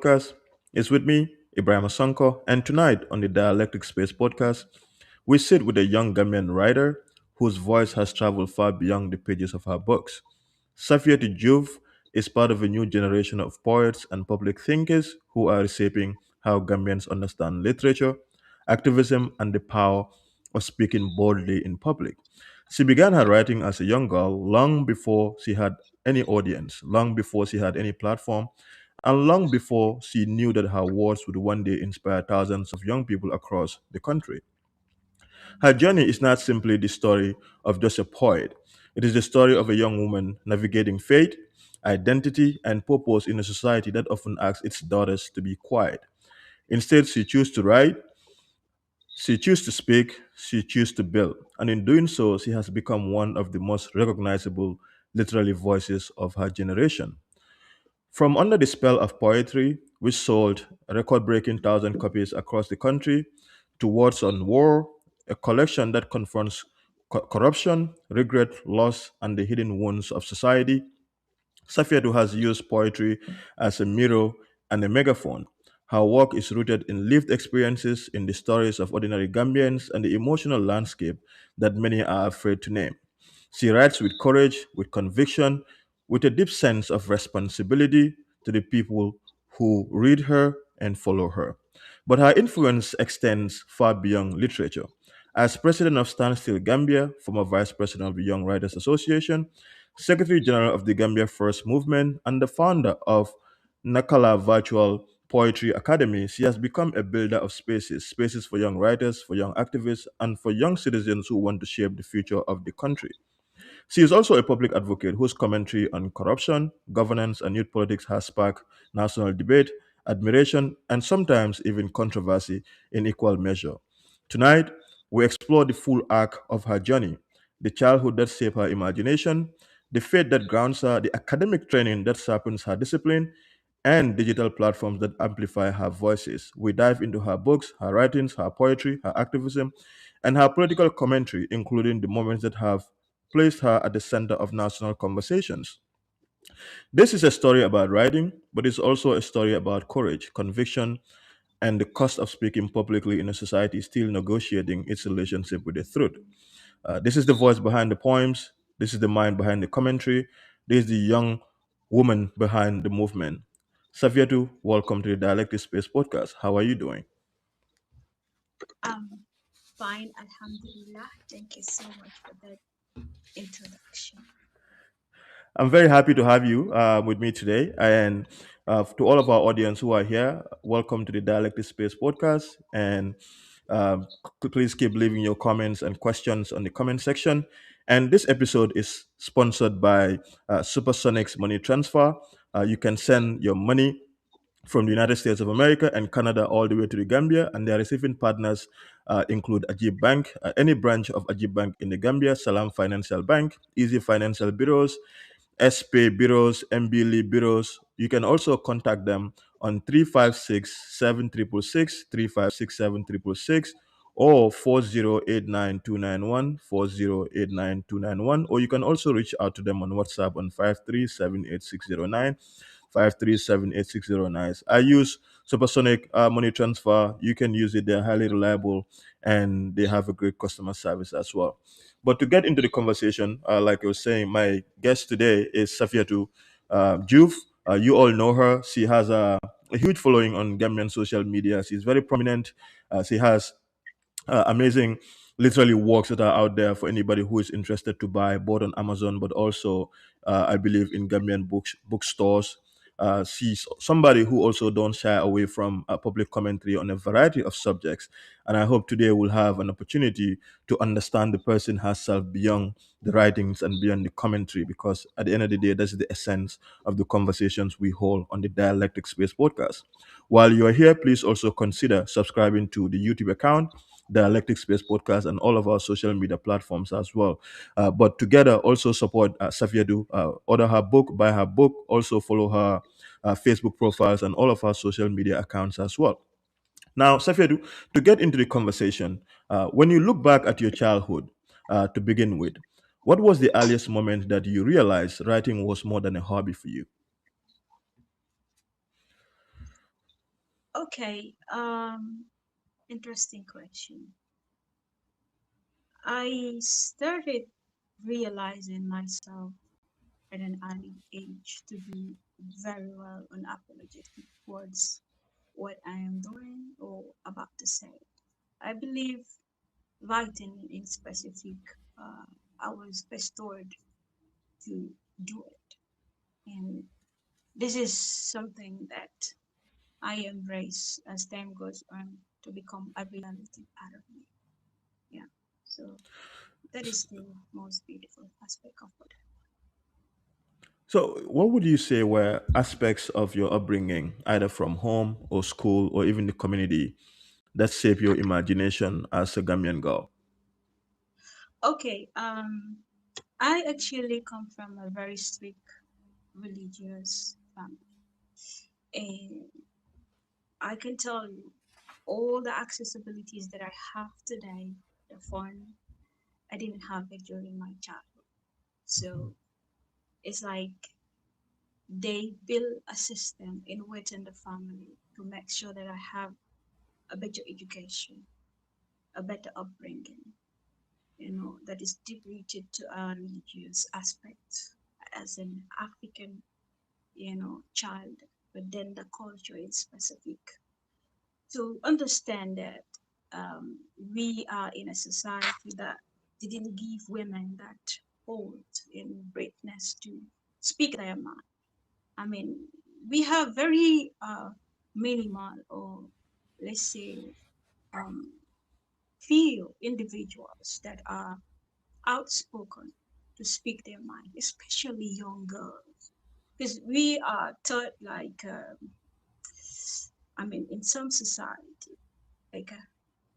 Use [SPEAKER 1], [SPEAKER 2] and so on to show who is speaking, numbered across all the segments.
[SPEAKER 1] podcast. It's with me, Ibrahim Asanko, and tonight on the Dialectic Space podcast, we sit with a young Gambian writer whose voice has traveled far beyond the pages of her books. Saffiatou Joof is part of a new generation of poets and public thinkers who are reshaping how Gambians understand literature, activism, and the power of speaking boldly in public. She began her writing as a young girl long before she had any audience, long before she had any platform, and long before she knew that her words would one day inspire thousands of young people across the country. Her journey is not simply the story of just a poet, it is the story of a young woman navigating faith, identity, and purpose in a society that often asks its daughters to be quiet. Instead, she chose to write, she chose to speak, she chose to build, and in doing so, she has become one of the most recognizable literary voices of her generation. From Under the Spell of Poetry, which sold a record breaking 1,000 copies across the country, to Words on War, a collection that confronts corruption, regret, loss, and the hidden wounds of society, Safia has used poetry as a mirror and a megaphone. Her work is rooted in lived experiences, in the stories of ordinary Gambians, and the emotional landscape that many are afraid to name. She writes with courage, with conviction, with a deep sense of responsibility to the people who read her and follow her. But her influence extends far beyond literature. As president of StandStill Gambia, former vice president of the Young Writers Association, secretary general of the Gambia First Movement, and the founder of Nna-Kala Virtual Poetry Academy, she has become a builder of spaces, spaces for young writers, for young activists, and for young citizens who want to shape the future of the country. She is also a public advocate whose commentary on corruption, governance, and youth politics has sparked national debate, admiration, and sometimes even controversy in equal measure. Tonight, we explore the full arc of her journey, the childhood that shaped her imagination, the faith that grounds her, the academic training that sharpens her discipline, and digital platforms that amplify her voices. We dive into her books, her writings, her poetry, her activism, and her political commentary, including the moments that have placed her at the center of national conversations. This is a story about writing, but it's also a story about courage, conviction, and the cost of speaking publicly in a society still negotiating its relationship with the truth. This is the voice behind the poems. This is the mind behind the commentary. This is the young woman behind the movement. Safia, welcome to the Dialectic Space podcast. How are you doing?
[SPEAKER 2] Um, Fine, Alhamdulillah. Thank you so much for that introduction.
[SPEAKER 1] I'm very happy to have you with me today. And to all of our audience who are here, welcome to the Dialectic Space podcast. And please keep leaving your comments and questions on the comment section. And this episode is sponsored by Supersonics Money Transfer. You can send your money from the United States of America and Canada all the way to the Gambia, and their receiving partners include Ajib Bank, any branch of Ajib Bank in the Gambia, Salam Financial Bank, Easy Financial Bureaus, SPay Bureaus, MBLE Bureaus. You can also contact them on 356-7666, 356-7666, or 4089-291, or you can also reach out to them on WhatsApp on 5378609. 5378609. I use Supersonic Money Transfer. You can use it. They're highly reliable and they have a great customer service as well. But to get into the conversation, like I was saying, my guest today is Saffiatou Joof. You all know her. She has a huge following on Gambian social media. She's very prominent. She has amazing literally works that are out there for anybody who is interested to buy, both on Amazon, but also I believe in Gambian bookstores. She's somebody who also don't shy away from public commentary on a variety of subjects, and I hope today we'll have an opportunity to understand the person herself beyond the writings and beyond the commentary, because at the end of the day, that's the essence of the conversations we hold on the Dialectic Space podcast. While you are here, please also consider subscribing to the YouTube account, Dialectic Space Podcast, and all of our social media platforms as well. But together, also support Safia, order her book, buy her book, also follow her Facebook profiles and all of our social media accounts as well. Now, Safia, to get into the conversation, when you look back at your childhood to begin with, what was the earliest moment that you realized writing was more than a hobby for you?
[SPEAKER 2] Okay, interesting question. I started realizing myself at an early age to be very well unapologetic towards what I am doing or about to say. I believe writing in specific, uh, I was bestowed to do it. And this is something that I embrace as time goes on to become a reality part of me. Yeah. So that is the most beautiful aspect of it.
[SPEAKER 1] So, what would you say were aspects of your upbringing, either from home or school or even the community, that shape your imagination as a Gambian girl?
[SPEAKER 2] Okay. I actually come from a very strict religious family, and I can tell you all the accessibilities that I have today, the fun I didn't have it during my childhood. So it's like they build a system in within the family to make sure that I have a better education, a better upbringing, that is deep rooted to our religious aspect as an African, child, but then the culture is specific. To understand that we are in a society that didn't give women that hold in greatness to speak their mind. I mean, we have very minimal, or let's say um, few individuals that are outspoken to speak their mind, especially young girls. Because we are taught like, in some society, like,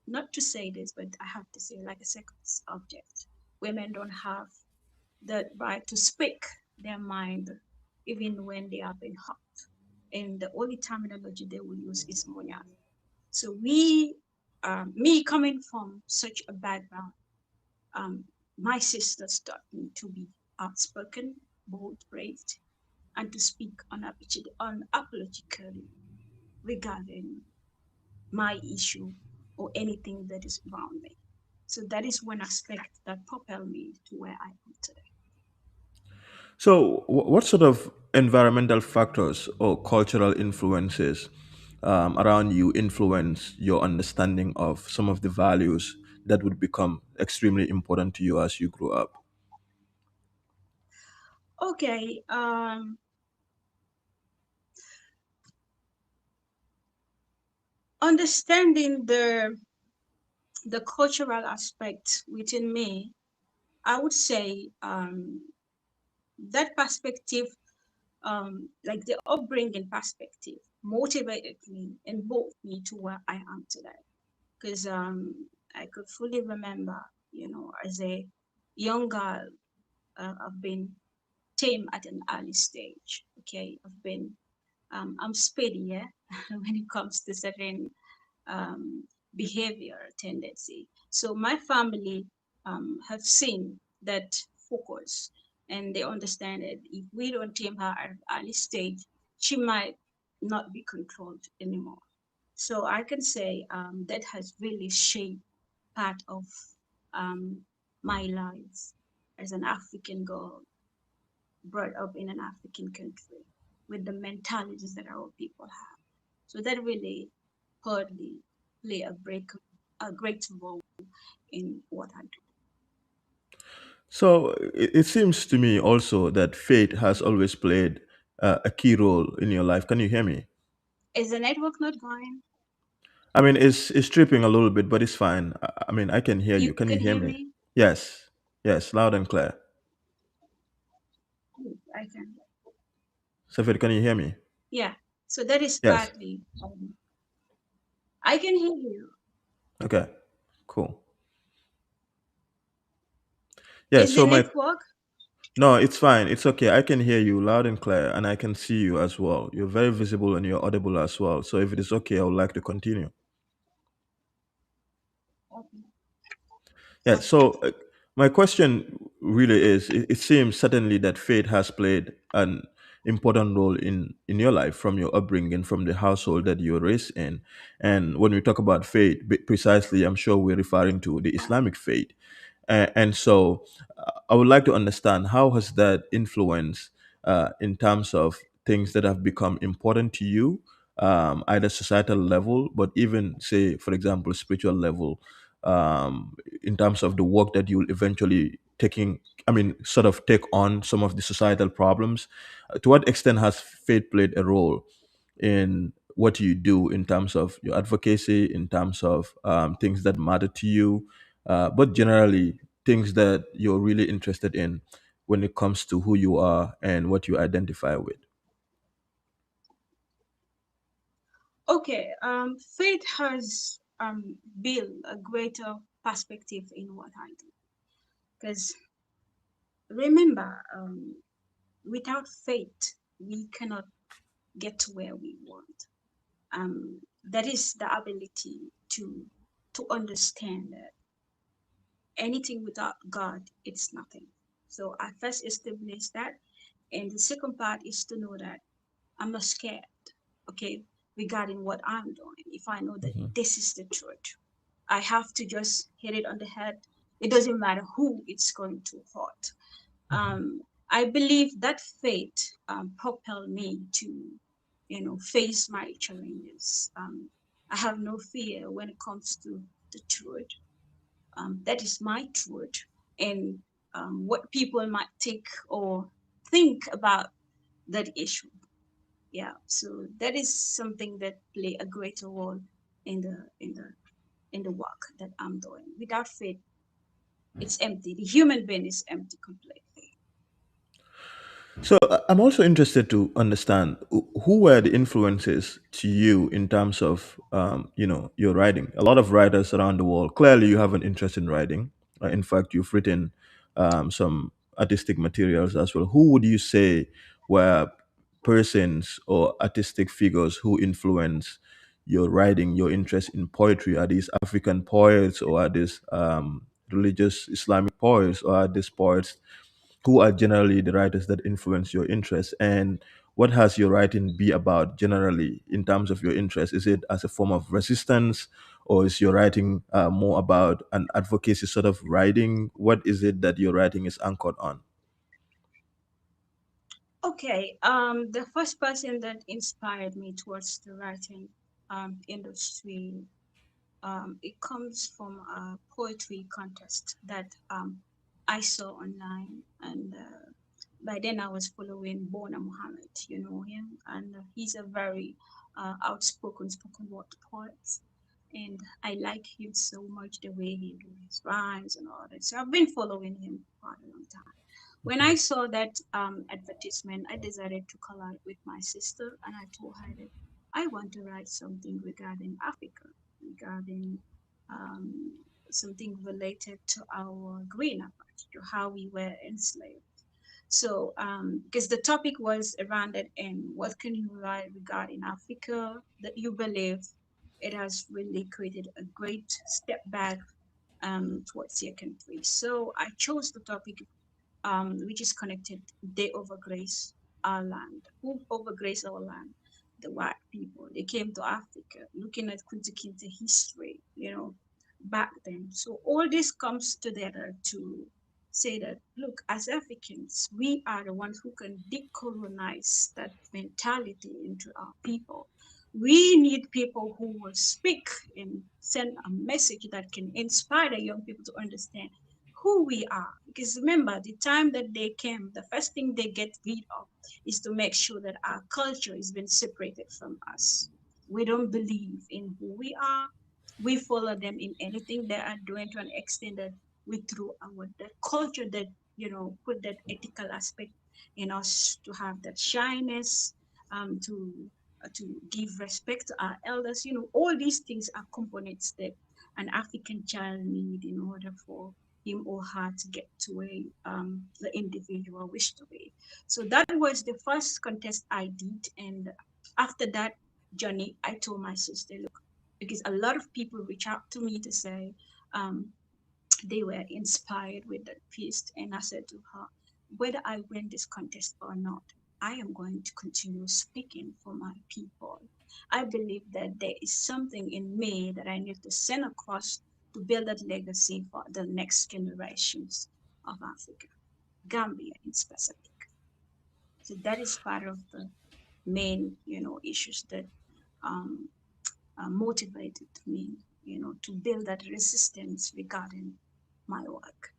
[SPEAKER 2] not to say this, but I have to say, like a second object, women don't have the right to speak their mind even when they are being hurt. And the only terminology they will use is monya. So me coming from such a background, um, my sisters taught me to be outspoken, bold, brave, and to speak unapologetically regarding my issue or anything that is around me. So that is one aspect that propelled me to where I am today.
[SPEAKER 1] So, what sort of environmental factors or cultural influences around you influence your understanding of some of the values that would become extremely important to you as you grow up?
[SPEAKER 2] Okay, understanding the cultural aspect within me, I would say that perspective, like the upbringing perspective, motivated me and brought me to where I am today. Because I could fully remember, as a young girl, I've been tame at an early stage. Okay, I'm speedy, yeah, when it comes to certain um, behavior tendency. So my family have seen that focus, and they understand that if we don't tame her at an early stage, she might not be controlled anymore. So I can say that has really shaped part of um, my life as an African girl brought up in an African country with the mentalities that our people have. So that really hardly play a great role in what I do.
[SPEAKER 1] So, it seems to me also that faith has always played a key role in your life. Can you hear me?
[SPEAKER 2] Is the network not going?
[SPEAKER 1] I mean, it's tripping a little bit, but it's fine. I mean, I can hear you.
[SPEAKER 2] You
[SPEAKER 1] Can you
[SPEAKER 2] can
[SPEAKER 1] hear
[SPEAKER 2] hear
[SPEAKER 1] me?
[SPEAKER 2] me?
[SPEAKER 1] Yes, yes, loud and clear.
[SPEAKER 2] Yes, I can.
[SPEAKER 1] Safir, can you hear me?
[SPEAKER 2] Yeah. So that is
[SPEAKER 1] Yes.
[SPEAKER 2] partly. I can hear you.
[SPEAKER 1] Okay. Cool. Yeah.
[SPEAKER 2] Is the
[SPEAKER 1] So my
[SPEAKER 2] network?
[SPEAKER 1] no, it's fine. It's okay. I can hear you loud and clear, and I can see you as well. You're very visible and you're audible as well. So if it is okay, I would like to continue.
[SPEAKER 2] Okay.
[SPEAKER 1] Yeah.
[SPEAKER 2] Okay.
[SPEAKER 1] So my question really is: it seems certainly that faith has played an important role in your life, from your upbringing, from the household that you're raised in. And when we talk about faith, precisely, I'm sure we're referring to the Islamic faith. And so I would like to understand, how has that influenced in terms of things that have become important to you, either societal level, but even, say, for example, spiritual level, in terms of the work that you'll eventually sort of take on some of the societal problems. To what extent has faith played a role in what you do in terms of your advocacy, in terms of things that matter to you, but generally things that you're really interested in when it comes to who you are and what you identify with?
[SPEAKER 2] Okay, faith has built a greater perspective in what I do. Because remember, without faith, we cannot get to where we want. That is the ability to understand that anything without God, it's nothing. So I first establish that, and the second part is to know that I'm not scared, okay, regarding what I'm doing. If I know that
[SPEAKER 1] Mhm,
[SPEAKER 2] this is the truth, I have to just hit it on the head. It doesn't matter who it's going to hurt.
[SPEAKER 1] mhm,
[SPEAKER 2] I believe that faith propelled me to, face my challenges. I have no fear when it comes to the truth. That is my truth, and what people might think about that issue. Yeah, so that is something that play a greater role in the work that I'm doing. Without faith, it's empty. The human being is empty completely.
[SPEAKER 1] So I'm also interested to understand, who were the influences to you in terms of your writing. A lot of writers around the world, clearly you have an interest in writing. In fact, you've written some artistic materials as well. Who would you say were persons or artistic figures who influence your writing, your interest in poetry? Are these African poets, or are these religious Islamic poets, or are these poets who are generally the writers that influence your interests? And what has your writing be about generally in terms of your interest? Is it as a form of resistance, or is your writing more about an advocacy sort of writing? What is it that your writing is anchored on?
[SPEAKER 2] Okay, the first person that inspired me towards the writing industry, it comes from a poetry contest that I saw online, and by then I was following Bona Muhammad, you know him, and he's a very outspoken spoken word poet, and I like him so much the way he do his rhymes and all that. So I've been following him for quite a long time. When I saw that advertisement, I decided to collide with my sister, and I told her that I want to write something regarding Africa, regarding um, something related to our greenhouse, to how we were enslaved. So, because the topic was around it, and what can you write regarding Africa that you believe it has really created a great step back towards your country. So I chose the topic which is connected. They overgrace our land. Who overgrace our land? The white people. They came to Africa, looking at critiquing the history, back then. So all this comes together to say that, look, as Africans, we are the ones who can decolonize that mentality into our people. We need people who will speak and send a message that can inspire the young people to understand who we are. Because remember, the time that they came, the first thing they get rid of is to make sure that our culture is being separated from us. We don't believe in who we are. We follow them in anything they are doing to an extent that we throw our the culture that put that ethical aspect in us to have that shyness, to give respect to our elders. All these things are components that an African child need in order for him or her to get to where the individual wish to be. So that was the first contest I did. And after that journey, I told my sister, look, because a lot of people reach out to me to say um, they were inspired with that piece. And I said to her, whether I win this contest or not, I am going to continue speaking for my people. I believe that there is something in me that I need to send across to build that legacy for the next generations of Africa, Gambia in specific. So that is part of the main, issues that um, motivated me, to build that resistance regarding my work.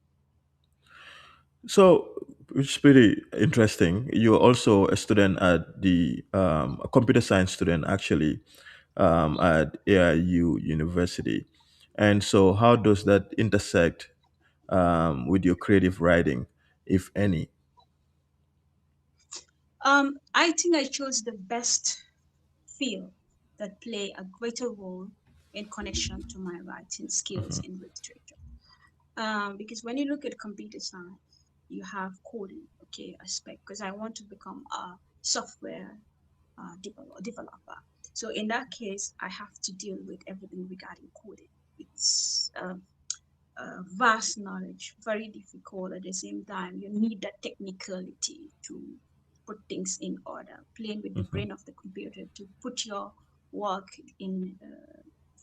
[SPEAKER 1] So, which is pretty interesting. You're also a student at a computer science student actually, at AIU University. And so, how does that intersect with your creative writing, if any?
[SPEAKER 2] I think I chose the best field that play a greater role in connection to my writing skills in literature. Because when you look at computer science, you have coding, okay, aspect. Because I want to become a software developer. So in that case, I have to deal with everything regarding coding. It's vast knowledge, very difficult at the same time. You need that technicality to put things in order, playing with the
[SPEAKER 1] Hmm.
[SPEAKER 2] brain of the computer to put your work in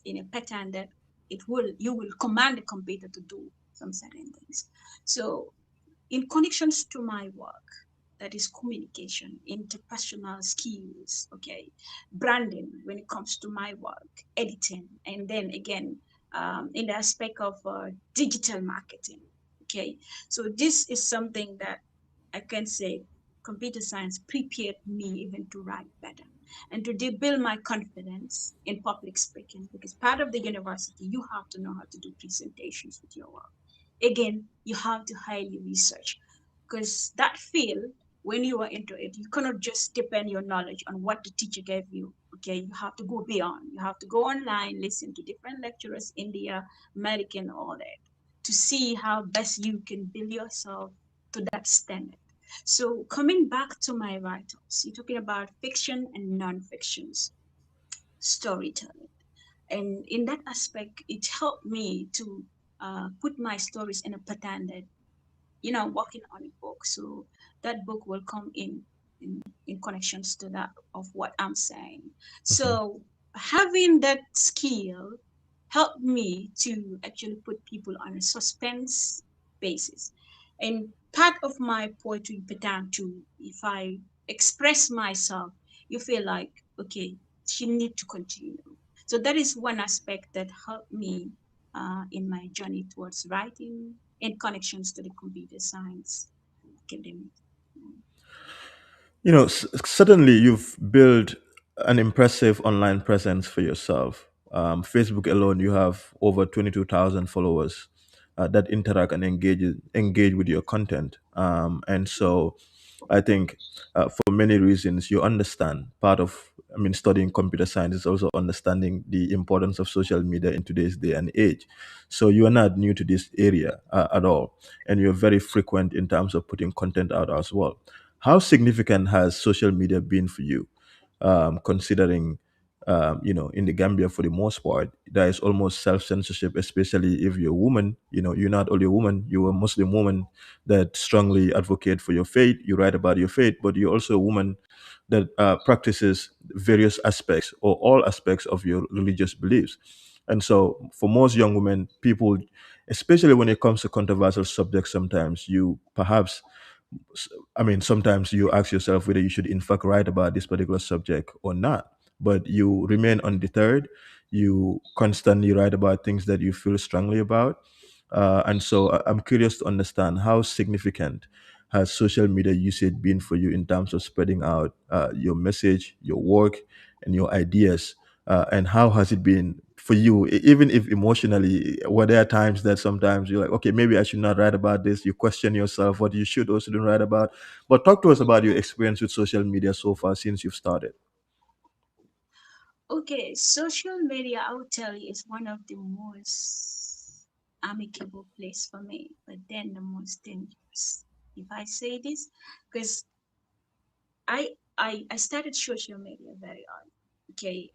[SPEAKER 2] a pattern that you will command the computer to do some certain things. So in connections to my work, that is communication, interpersonal skills, okay, branding when it comes to my work, editing, and then again, in the aspect of digital marketing, okay. So this is something that I can say computer science prepared me even to write better and to build my confidence in public speaking, because part of the university you have to know how to do presentations with your work. Again, you have to highly research, because that field, when you are into it, you cannot just depend your knowledge on what the teacher gave you. Okay, you have to go beyond. You have to go online, listen to different lecturers, India, American, all that, to see how best you can build yourself to that standard. So coming back to my writers, you're talking about fiction and non-fictions storytelling. And in that aspect, it helped me to put my stories in a pattern that, working on a book. So that book will come in connections to that of what I'm saying.
[SPEAKER 1] Hmm.
[SPEAKER 2] So having that skill helped me to actually put people on a suspense basis. And part of my poetry pattern too, if I express myself, you feel like, okay, she need to continue. So that is one aspect that helped me in my journey towards writing in connections to the computer science academy.
[SPEAKER 1] Suddenly you've built an impressive online presence for yourself. Facebook alone, you have over 22,000 followers that interact and engage with your content. And so I think for many reasons, you understand part of, I mean, studying computer science is also understanding the importance of social media in today's day and age. So you are not new to this area at all. And you're very frequent in terms of putting content out as well. How significant has social media been for you, considering, in the Gambia for the most part, there is almost self censorship, especially if you're a woman. You're not only a woman, you're a Muslim woman that strongly advocate for your faith. You write about your faith, but you're also a woman that practices various aspects or all aspects of your religious beliefs. And so, for most young women, people, especially when it comes to controversial subjects, sometimes you perhaps I mean, sometimes you ask yourself whether you should, in fact, write about this particular subject or not. But you remain undeterred. You constantly write about things that you feel strongly about. And so I'm curious to understand how significant has social media usage been for you in terms of spreading out your message, your work, and your ideas, and how has it been for you, even if emotionally, were there times that sometimes you're like, okay, maybe I should not write about this, you question yourself what you should or shouldn't write about? But talk to us about your experience with social media so far since you've started.
[SPEAKER 2] Okay, social media, I would tell you, is one of the most amicable place for me, but then the most dangerous. If I say this, because I started social media very early. Okay,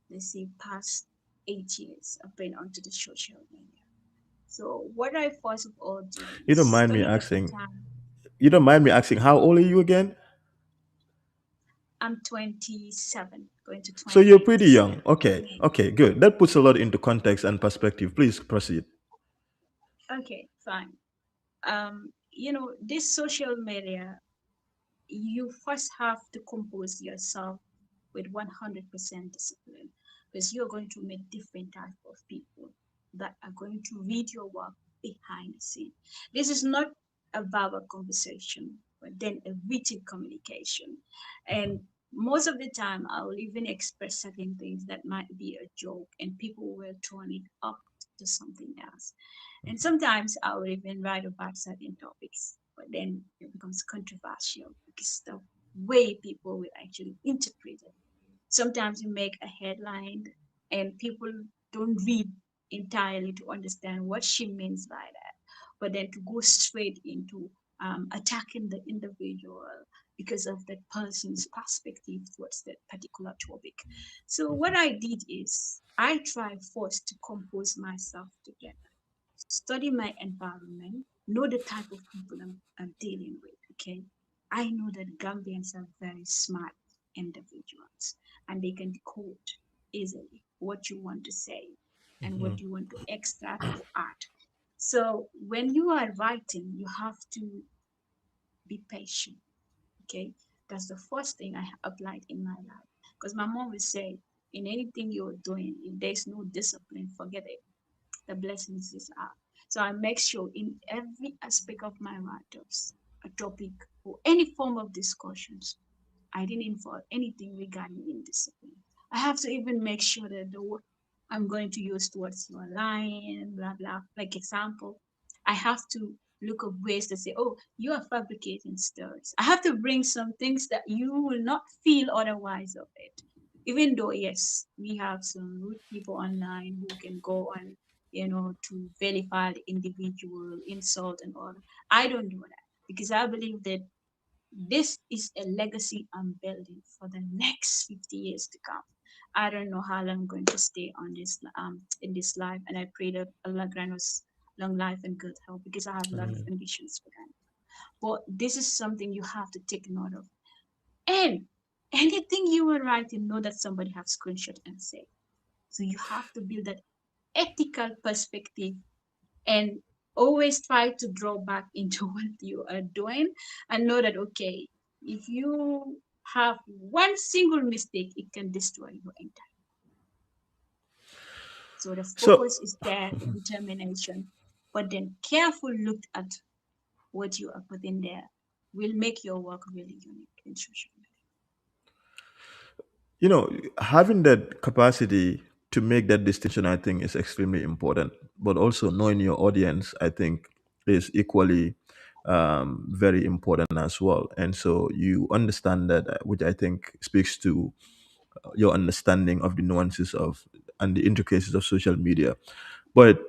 [SPEAKER 2] let's say past 8 years I've been onto the social media. So what I first of all do
[SPEAKER 1] you don't
[SPEAKER 2] is
[SPEAKER 1] mind me
[SPEAKER 2] study the
[SPEAKER 1] asking
[SPEAKER 2] pattern.
[SPEAKER 1] you don't mind me asking how old are you again?
[SPEAKER 2] I'm 27, going to
[SPEAKER 1] So you're
[SPEAKER 2] 28
[SPEAKER 1] pretty
[SPEAKER 2] this
[SPEAKER 1] young.
[SPEAKER 2] year.
[SPEAKER 1] Okay. Okay, good. That puts a lot into context and perspective. Please proceed.
[SPEAKER 2] Okay, fine. This social media, you first have to compose yourself with 100% discipline, because you're going to meet different type of people that are going to read your work behind the scene. This is not a verbal conversation, but then a written communication. And most of the time, I will even express certain things that might be a joke, and people will turn it up to something else. And sometimes I will even write about certain topics, but then it becomes controversial because the way people will actually interpret it. Sometimes you make a headline and people don't read entirely to understand what she means by that, but then to go straight into attacking the individual because of that person's perspective towards that particular topic. So what I did is I tried first to compose myself together, study my environment, know the type of people I'm dealing with. Okay. I know that Gambians are very smart individuals and they can decode easily what you want to say and what you want to extract or add. So when you are writing, you have to be patient. Okay. That's the first thing I applied in my life. Because my mom would say, in anything you're doing, if there's no discipline, forget it, the blessings is out. So I make sure in every aspect of my write-ups, a topic or any form of discussions, I didn't involve anything regarding indiscipline. I have to even make sure that the word I'm going to use towards your line, blah blah. Like example, I have to look up ways to say, oh, you are fabricating stories. I have to bring some things that you will not feel otherwise of it. Even though yes, we have some rude people online who can go on, to vilify the individual, insult and all. I don't do that because I believe that this is a legacy I'm building for the next 50 years to come. I don't know how long I'm going to stay on this in this life, and I pray that Allah grant us long life and good health because I have a lot of
[SPEAKER 1] Amen.
[SPEAKER 2] ambitions for that. But this is something you have to take note of. And anything you will write, you know that somebody have screenshot and say. So you have to build that ethical perspective and always try to draw back into what you are doing and know that okay, if you have one single mistake, it can destroy your entire. So the
[SPEAKER 1] So
[SPEAKER 2] focus is there, the determination, but then careful look at what you are putting there will make your work really unique in social media.
[SPEAKER 1] you know, having that capacity to make that distinction, I think, is extremely important. But also knowing your audience, I think, is equally very important as well. And so you understand that, which I think speaks to your understanding of the nuances of and the intricacies of social media. But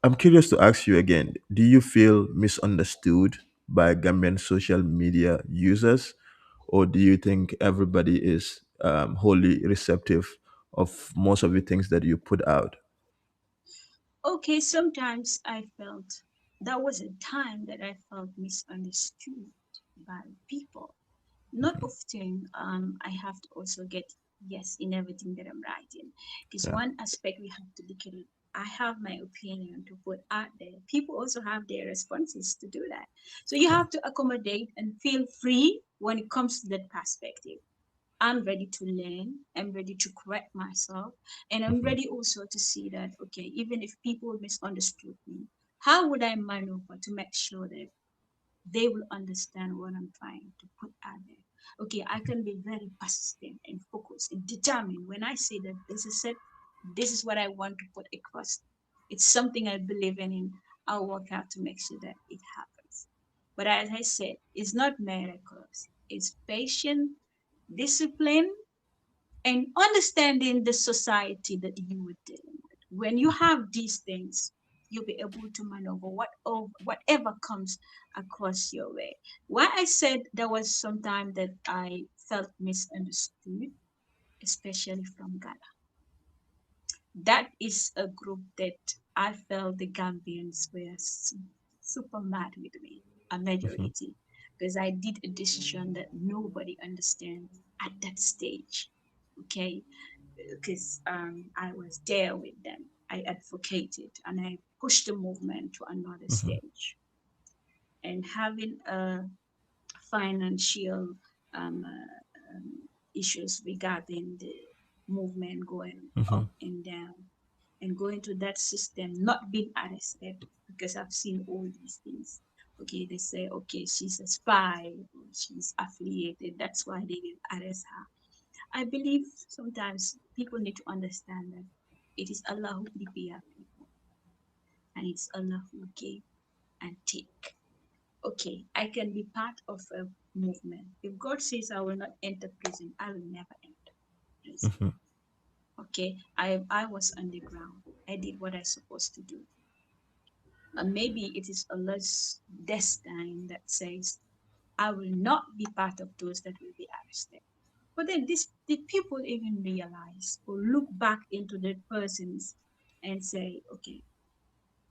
[SPEAKER 1] I'm curious to ask you again: do you feel misunderstood by Gambian social media users, or do you think everybody is wholly receptive of most of the things that you put out?
[SPEAKER 2] Okay, sometimes I felt that was a time that I felt misunderstood by people. Not often. I have to also get yes in everything that I'm writing. Because
[SPEAKER 1] Yeah.
[SPEAKER 2] one aspect we have to look at it. I have my opinion to put out there. People also have their responses to do that. So you
[SPEAKER 1] Yeah.
[SPEAKER 2] have to accommodate and feel free when it comes to that perspective. I'm ready to learn. I'm ready to correct myself. And I'm
[SPEAKER 1] Mhm.
[SPEAKER 2] ready also to see that, okay, even if people misunderstood me, how would I maneuver to make sure that they will understand what I'm trying to put out there? Okay, I can be very persistent and focused and determined. When I say that this is it, this is what I want to put across. It's something I believe in. I'll work out to make sure that it happens. But as I said, it's not miracles. It's patient, discipline, and understanding the society that you were dealing with. When you have these things, you'll be able to maneuver whatever comes across your way. Why I said there was some time that I felt misunderstood, especially from Ghana. That is a group that I felt the Gambians were super mad with me, a majority. because I did a decision that nobody understands at that stage. Okay, because I was there with them. I advocated and I pushed the movement to another
[SPEAKER 1] Mm-hmm.
[SPEAKER 2] stage. And having a financial um, issues regarding the movement going
[SPEAKER 1] Mm-hmm.
[SPEAKER 2] up and down, and going to that system, not being arrested, because I've seen all these things. Okay, they say, okay, she's a spy, or she's affiliated, that's why they will arrest her. I believe sometimes people need to understand that it is Allah who prepare people, and it's Allah who give and take. Okay, I can be part of a movement. If God says I will not enter prison, I will never enter prison.
[SPEAKER 1] Mm-hmm.
[SPEAKER 2] Okay, I was on the ground. I did what I supposed to do. And maybe it is Allah's destiny that says I will not be part of those that will be arrested. But then this did people even realize or look back into the persons and say, okay,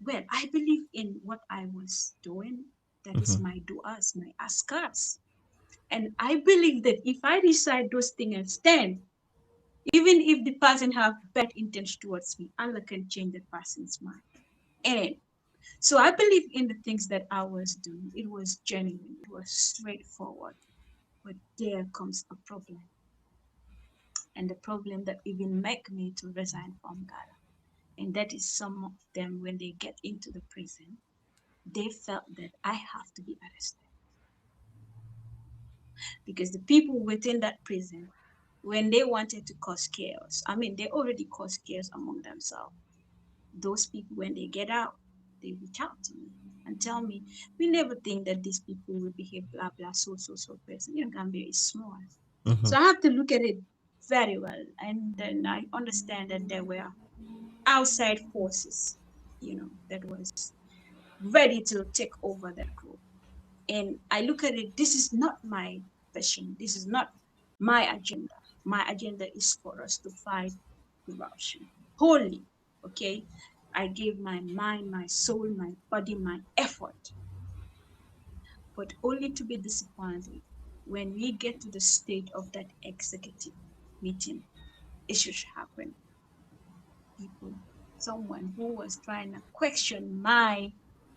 [SPEAKER 2] well, I believe in what I was doing. That is
[SPEAKER 1] Mm-hmm.
[SPEAKER 2] my du'as, my askars. And I believe that if I decide those things and stand, even if the person have bad intention towards me, Allah can change that person's mind. And so I believe in the things that I was doing. It was genuine, it was straightforward. But there comes a problem. And the problem that even make me to resign from GALA. And that is some of them when they get into the prison, they felt that I have to be arrested. Because the people within that prison, when they wanted to cause chaos, I mean, they already caused chaos among themselves. Those people, when they get out, they reach out to me and tell me, we never think that these people will behave blah, blah, so person. You know, Gambia is small.
[SPEAKER 1] Mm-hmm.
[SPEAKER 2] So I have to look at it very well. And then I understand that there were outside forces, that was ready to take over that group. And I look at it, this is not my vision. This is not my agenda. My agenda is for us to fight corruption wholly. Okay. I gave my mind, my soul, my body, my effort, but only to be disappointed when we get to the state of that executive meeting. Issues happen. People, someone who was trying to question my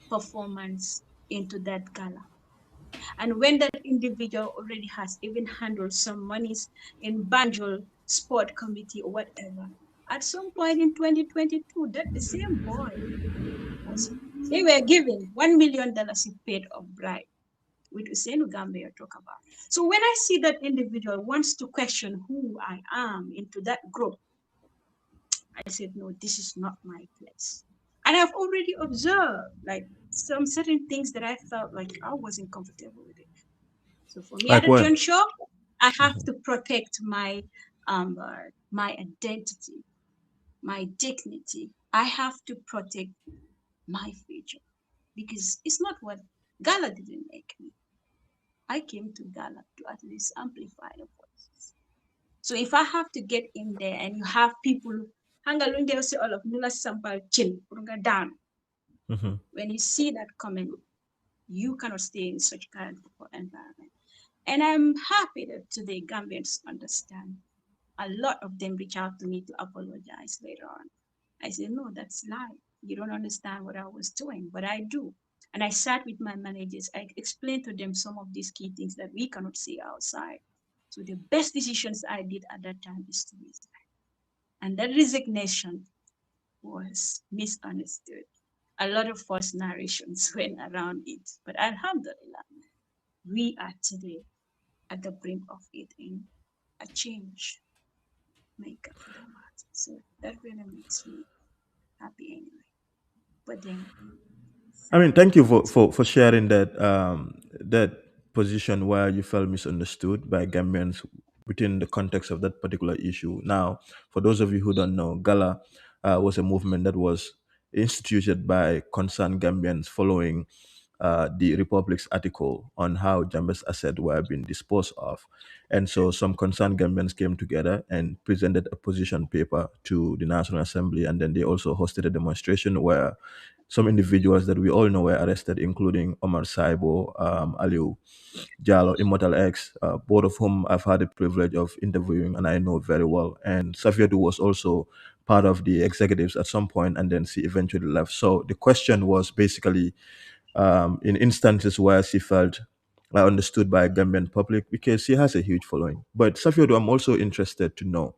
[SPEAKER 2] performance into that gala. And when that individual already has even handled some monies in Banjul Sport Committee or whatever, at some point in 2022, that the same boy was, they were giving $1 million he paid of bribe, with Usainu Gambia talk about. So when I see that individual wants to question who I am into that group, I said, no, this is not my place. And I've already observed like some certain things that I felt like I wasn't comfortable with it. So for me at
[SPEAKER 1] Like
[SPEAKER 2] a
[SPEAKER 1] what?
[SPEAKER 2] juncture, I have
[SPEAKER 1] Mm-hmm.
[SPEAKER 2] to protect my identity, my dignity. I have to protect my future because it's not what Gala didn't make me. I came to Gala to at least amplify the voices. So if I have to get in there and you have people hangalunde say all of nula sampal chill down.
[SPEAKER 1] Mm-hmm.
[SPEAKER 2] When you see that coming, you cannot stay in such kind of environment. And I'm happy that today Gambians understand. A lot of them reach out to me to apologize later on. I said, no, that's lie. You don't understand what I was doing, but I do. And I sat with my managers. I explained to them some of these key things that we cannot see outside. So the best decisions I did at that time is to resign. And that resignation was misunderstood. A lot of false narrations went around it. But Alhamdulillah, we are today at the brink of it in a change make up for the matter. So that really makes me happy anyway. But then
[SPEAKER 1] I mean,
[SPEAKER 2] sad
[SPEAKER 1] thank you for,
[SPEAKER 2] things
[SPEAKER 1] for
[SPEAKER 2] also.
[SPEAKER 1] sharing that position where you felt misunderstood by Gambians within the context of that particular issue. Now, for those of you who don't know, Gala was a movement that was instituted by concerned Gambians following the Republic's article on how Jambe's assets were being disposed of. And so some concerned Gambians came together and presented a position paper to the National Assembly. And then they also hosted a demonstration where some individuals that we all know were arrested, including Omar Saibo, Aliu Jallo, Immortal X, both of whom I've had the privilege of interviewing and I know very well. And Safia was also part of the executives at some point, and then she eventually left. So the question was basically, in instances where she felt understood by Gambian public, because she has a huge following. But Safia, I'm also interested to know,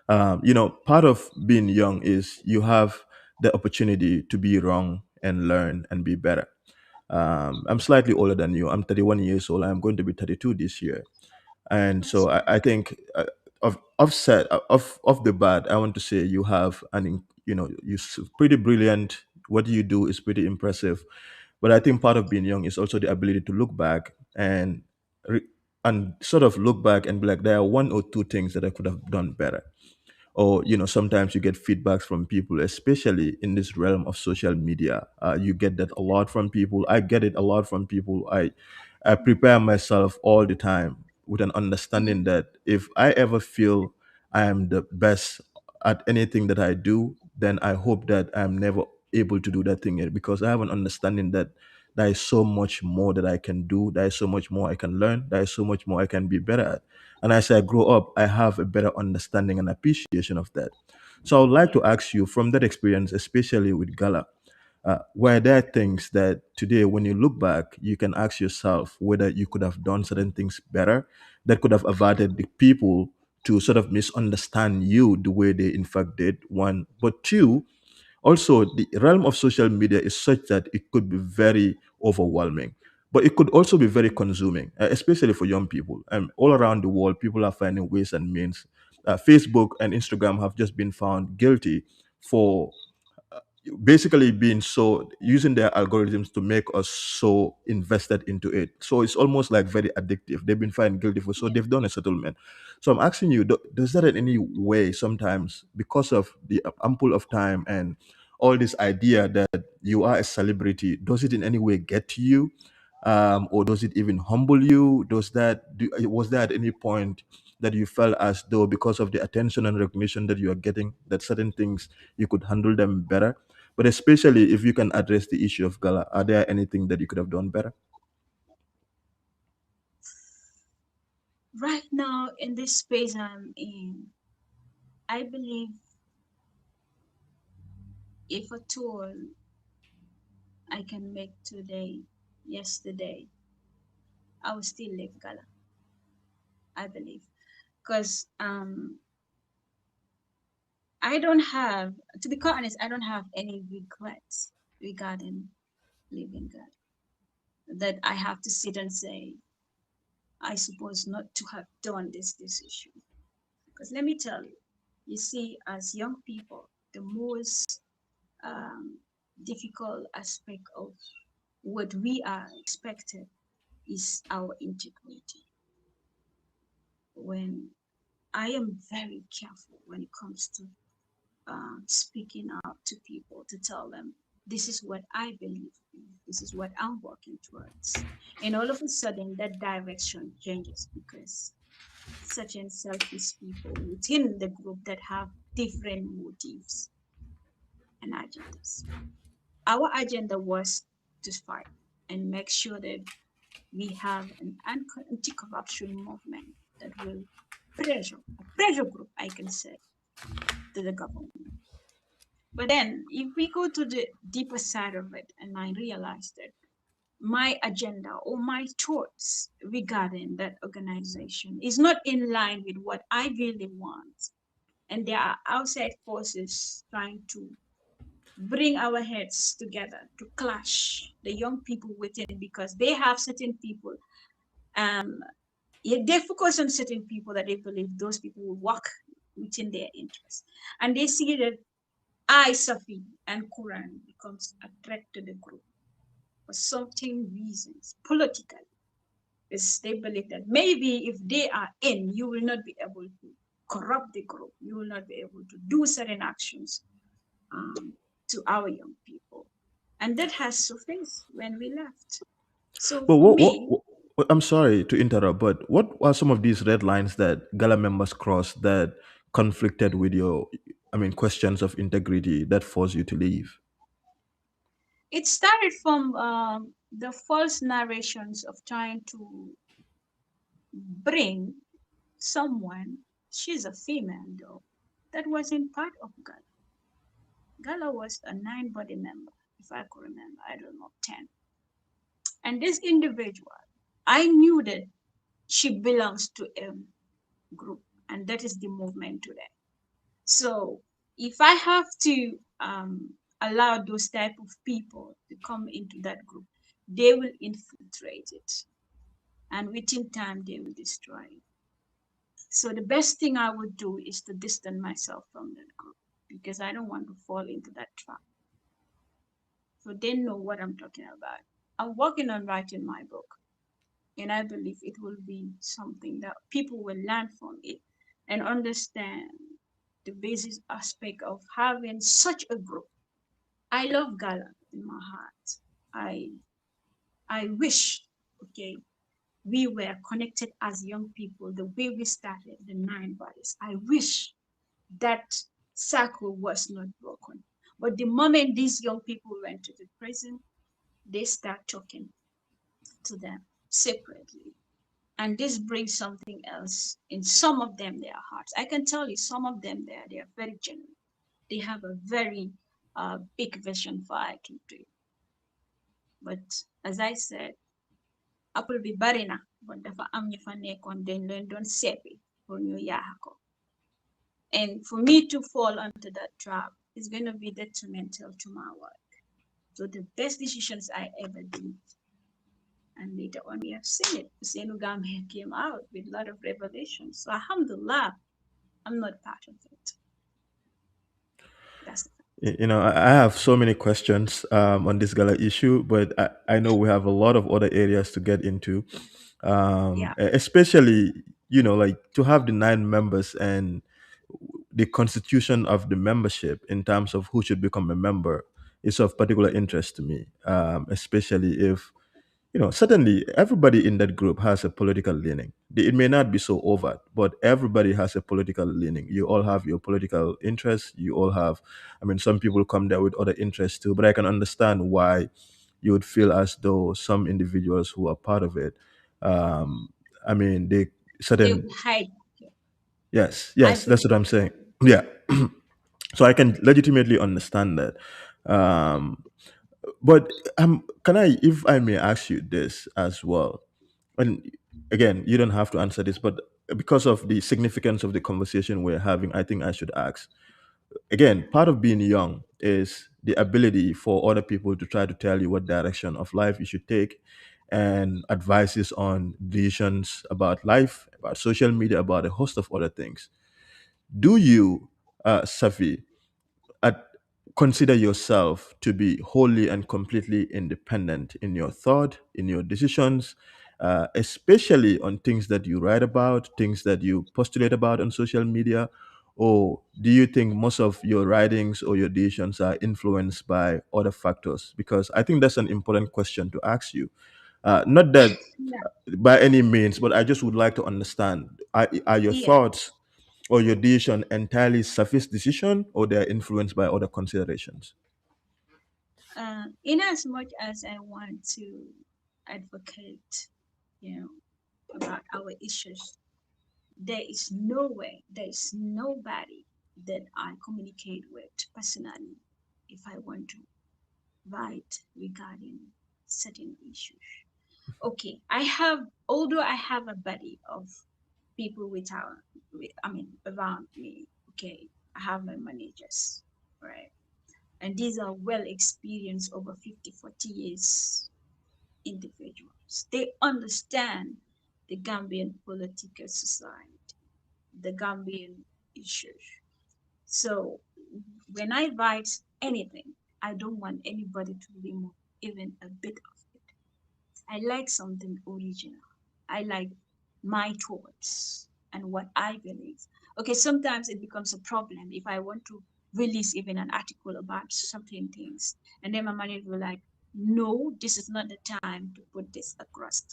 [SPEAKER 1] part of being young is you have the opportunity to be wrong and learn and be better. I'm slightly older than you. I'm 31 years old. I'm going to be 32 this year. And
[SPEAKER 2] That's
[SPEAKER 1] so I think of the bat, I want to say you have you're pretty brilliant. What you do is pretty impressive. But I think part of being young is also the ability to look back re- and sort of look back and be like, there are one or two things that I could have done better. Or sometimes you get feedbacks from people, especially in this realm of social media. You get that a lot from people. I get it a lot from people. I prepare myself all the time with an understanding
[SPEAKER 2] Mhm.
[SPEAKER 1] that if I ever feel I am the best at anything that I do, then I hope that I'm never able to do that thing yet, because I have an understanding that there is so much more that I can do. There is so much more I can learn. There is so much more I can be better at. And as I grow up, I have a better understanding and appreciation of that. So I would like
[SPEAKER 2] Yeah.
[SPEAKER 1] to ask you, from that experience, especially with Gala, were there things that today, when you look back, you can ask yourself whether you could have done certain things better that could have averted the people to sort of misunderstand you the way they in fact did? One, but two, also the realm of social media is such that it could be very overwhelming, but it could also be very consuming, especially for young people. And all around the world, people are finding ways and means. Facebook and Instagram have just been found guilty for basically being so using their algorithms to make us so invested into it. So it's almost like very addictive. They've been found guilty for, so
[SPEAKER 2] Yeah.
[SPEAKER 1] they've done a settlement. So I'm asking you, does that in any way sometimes, because of the ample of time and all this idea that you are a celebrity, does it in any way get to you? Or does it even humble you? Was there at any point that you felt as though, because of the attention and recognition that you are getting, that certain things you could handle them better? But especially if you can address the issue of Gala, are there anything that you could have done better?
[SPEAKER 2] Right now, in this space I'm in, I believe if at all I can make today, yesterday, I will still live Gala. I believe. Because I don't have, to be quite honest, I don't have any regrets regarding living Gala. That I have to sit and say, I suppose not to have done this decision. Because let me tell you, you see, as young people, the most um, difficult aspect of what we are expected is our integrity. When I am very careful when it comes to speaking out to people to tell them this is what I believe in, this is what I'm working towards. And all of a sudden, that direction changes because certain selfish people within the group that have different motives and agendas. Our agenda was to fight and make sure that we have an anti-corruption movement that will a pressure group, I can say, to the government. But then, if we go to the deeper side of it, and I realized that my agenda or my thoughts regarding that organization is not in line with what I really want, and there are outside forces trying to bring our heads together to clash the young people within because they have certain people um they focus on certain people that they believe those people will work within their interests, and they see that I Safi and Quran becomes a threat to the group for certain reasons politically, because they believe that maybe if they are in, you will not be able to corrupt the group, you will not be able to do certain actions um, to our young people. And that has surfaced when we left. So
[SPEAKER 1] But
[SPEAKER 2] for me,
[SPEAKER 1] I'm sorry to interrupt, but what are some of these red lines that Gala members crossed that conflicted with your, questions of integrity that forced you to leave?
[SPEAKER 2] It started from the false narrations of trying to bring someone, she's a female though, that wasn't part of Gala. Gala was a nine body member, if I could remember, I don't know, 10. And this individual, I knew that she belongs to a group, and that is the movement today. So if I have to allow those type of people to come into that group, they will infiltrate it, and within time they will destroy it. So the best thing I would do is to distance myself from that group because I don't want to fall into that trap. So they know what I'm talking about. I'm working on writing my book, and I believe it will be something that people will learn from it and understand the basic aspect of having such a group. I love Gala in my heart. I I wish, okay, we were connected as young people the way we started the nine bodies. I wish that circle was not broken. But the moment these young people went to the prison, they start talking to them separately. And this brings something else in some of them, their hearts. I can tell you, some of them there, they are very genuine. They have a very big vision for our country. But as I said, apple bi bari na, but dafa am ñu fa nekkoon dañ leen doon seppi pour ñu yaaxa ko. And for me to fall onto that trap is going to be detrimental to my work. So the best decisions I ever did, and later on we have seen it. Hussein Gambia came out with a lot of revelations. So alhamdulillah, I'm not part of it. That's the fact.
[SPEAKER 1] I have so many questions on this gala issue, but I know we have a lot of other areas to get into,
[SPEAKER 2] Yeah,
[SPEAKER 1] especially like to have the nine members and the constitution of the membership in terms of who should become a member is of particular interest to me, especially if certainly everybody in that group has a political leaning. It may not be so overt, but everybody has a political leaning. You all have your political interests. You all have, I mean, some people come there with other interests too, but I can understand why you would feel as though some individuals who are part of it, um, I mean, they
[SPEAKER 2] they
[SPEAKER 1] certain,
[SPEAKER 2] would hide.
[SPEAKER 1] yes,
[SPEAKER 2] I
[SPEAKER 1] yes, that's
[SPEAKER 2] believe
[SPEAKER 1] what I'm saying. Yeah. So I can legitimately understand that. Um, but can I, if I may ask you this as well, and again, you don't have to answer this, but because of the significance of the conversation we're having, I think I should ask. Again, part of being young is the ability for other people to try to tell you what direction of life you should take and advices on decisions about life, about social media, about a host of other things. Do you, Safi, at, consider yourself to be wholly and completely independent in your thought, in your decisions, especially on things that you write about, things that you postulate about on social media? Or do you think most of your writings or your decisions are influenced by other factors? Because I think that's an important question to ask you. Not that
[SPEAKER 2] yeah.
[SPEAKER 1] by any means, but I just would like to understand, are your
[SPEAKER 2] Yeah.
[SPEAKER 1] thoughts or your decision entirely surface decision or they're influenced by other considerations?
[SPEAKER 2] In as much as I want to advocate, you know, about our issues, there is no way, there is nobody that I communicate with personally if I want to write regarding certain issues. Okay, although I have a body of people I mean, around me, okay, I have my managers, right? And these are well experienced over 50, 40 years individuals. They understand the Gambian political society, the Gambian issues. So when I write anything, I don't want anybody to remove even a bit of it. I like something original. I like my thoughts and what I believe. Okay, sometimes it becomes a problem if I want to release even an article about certain things, and then my manager will like, no, this is not the time to put this across.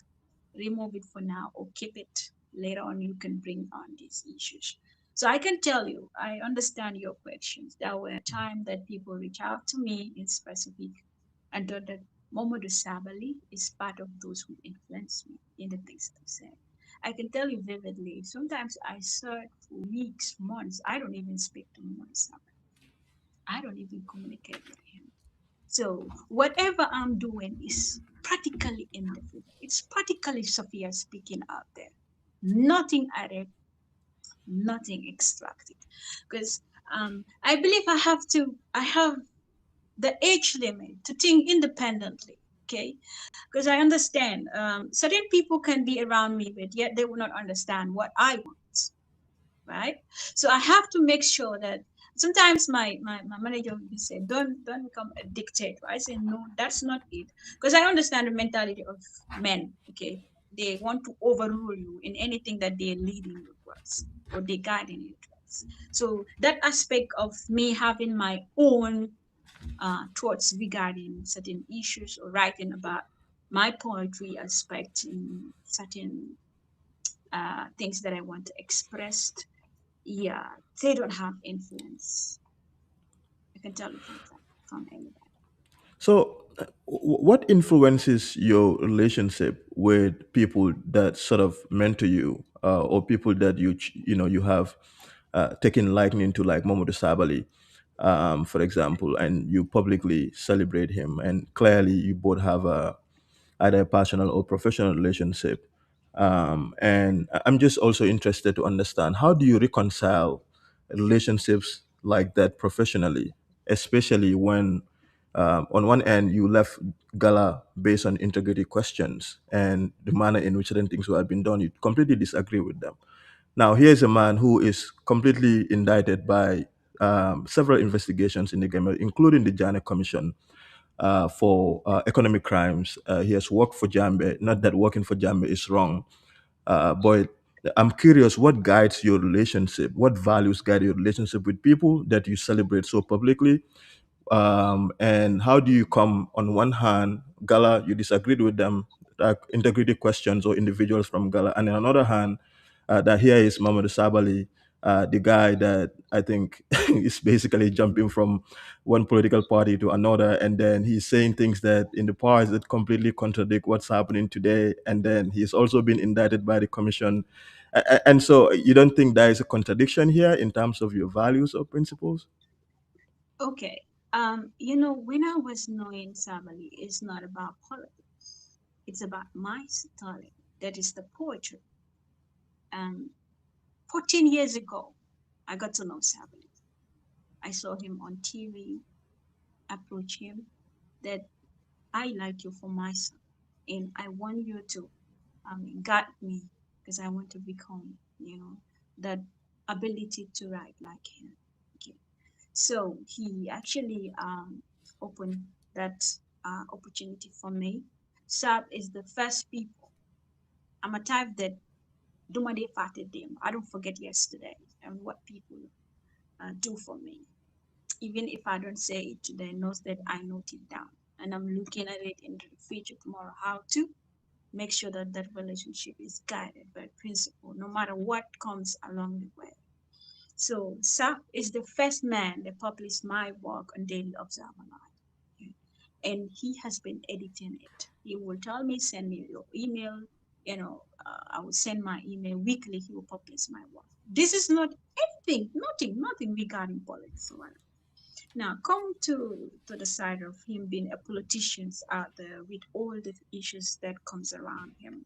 [SPEAKER 2] Remove it for now or keep it. Later on, you can bring on these issues. So I can tell you, I understand your questions. There were times that people reach out to me in specific. and thought that Momodu Sabali is part of those who influence me in the things they say. I can tell you vividly, sometimes I search for weeks, months. I don't even speak to Momodu Sabali. I don't even communicate with him. So whatever I'm doing is practically individual. It's practically Sophia speaking out there. Nothing added, nothing extracted. Because I believe I have the age limit to think independently. Okay, because I understand certain people can be around me, but yet they will not understand what I want, right? So I have to make sure that sometimes my manager will say, don't become a dictator. I say, no, that's not it. Because I understand the mentality of men, okay? They want to overrule you in anything that they're leading you towards or they're guiding you towards. So that aspect of me having my own thoughts regarding certain issues or writing about my poetry aspect in certain things that I want to express, yeah, they don't have influence. I can tell you from that, from anybody.
[SPEAKER 1] So, what influences your relationship with people that sort of mentor you, or people that you have taken liking to, like Momodu Sabali, for example, and you publicly celebrate him, and clearly you both have either a personal or professional relationship. And I'm just also interested to understand, how do you reconcile relationships like that professionally, especially when, on one end, you left GALA based on integrity questions and the manner in which certain things were being done, you completely disagree with them. Now, here's a man who is completely indicted by several investigations in the Gambia, including the Jana Commission, for economic crimes. He has worked for Jambe. Not that working for Jambe is wrong, but I'm curious, what guides your relationship? What values guide your relationship with people that you celebrate so publicly? And how do you come, on one hand, GALA, you disagreed with them, integrity questions or individuals from GALA, and on another hand, that here is Mamadou Sabali, the guy that I think is basically jumping from one political party to another, and then he's saying things that in the past that completely contradict what's happening today, and then he's also been indicted by the commission. And so you don't think there is a contradiction here in terms of your values or principles?
[SPEAKER 2] Okay. When I was knowing Sabali, it's not about politics. It's about my story. That is the poetry. 14 years ago, I got to know Sabali. I saw him on TV, approach him, that I like you for myself, and I want you to guide me because I want to become, that ability to write like him. Okay. So he actually opened that opportunity for me. Sab is the first people. I'm a type that do my day fatted them. I don't forget yesterday and what people do for me. Even if I don't say it today, knows that I note it down. And I'm looking at it into the future tomorrow, how to make sure that that relationship is guided by principle, no matter what comes along the way. So Saf is the first man that published my work on Daily Observer Line. Okay. And he has been editing it. He will tell me, send me your email. I will send my email weekly. He will publish my work. This is not anything, nothing regarding politics. Now, come to the side of him being a politician out there with all the issues that comes around him.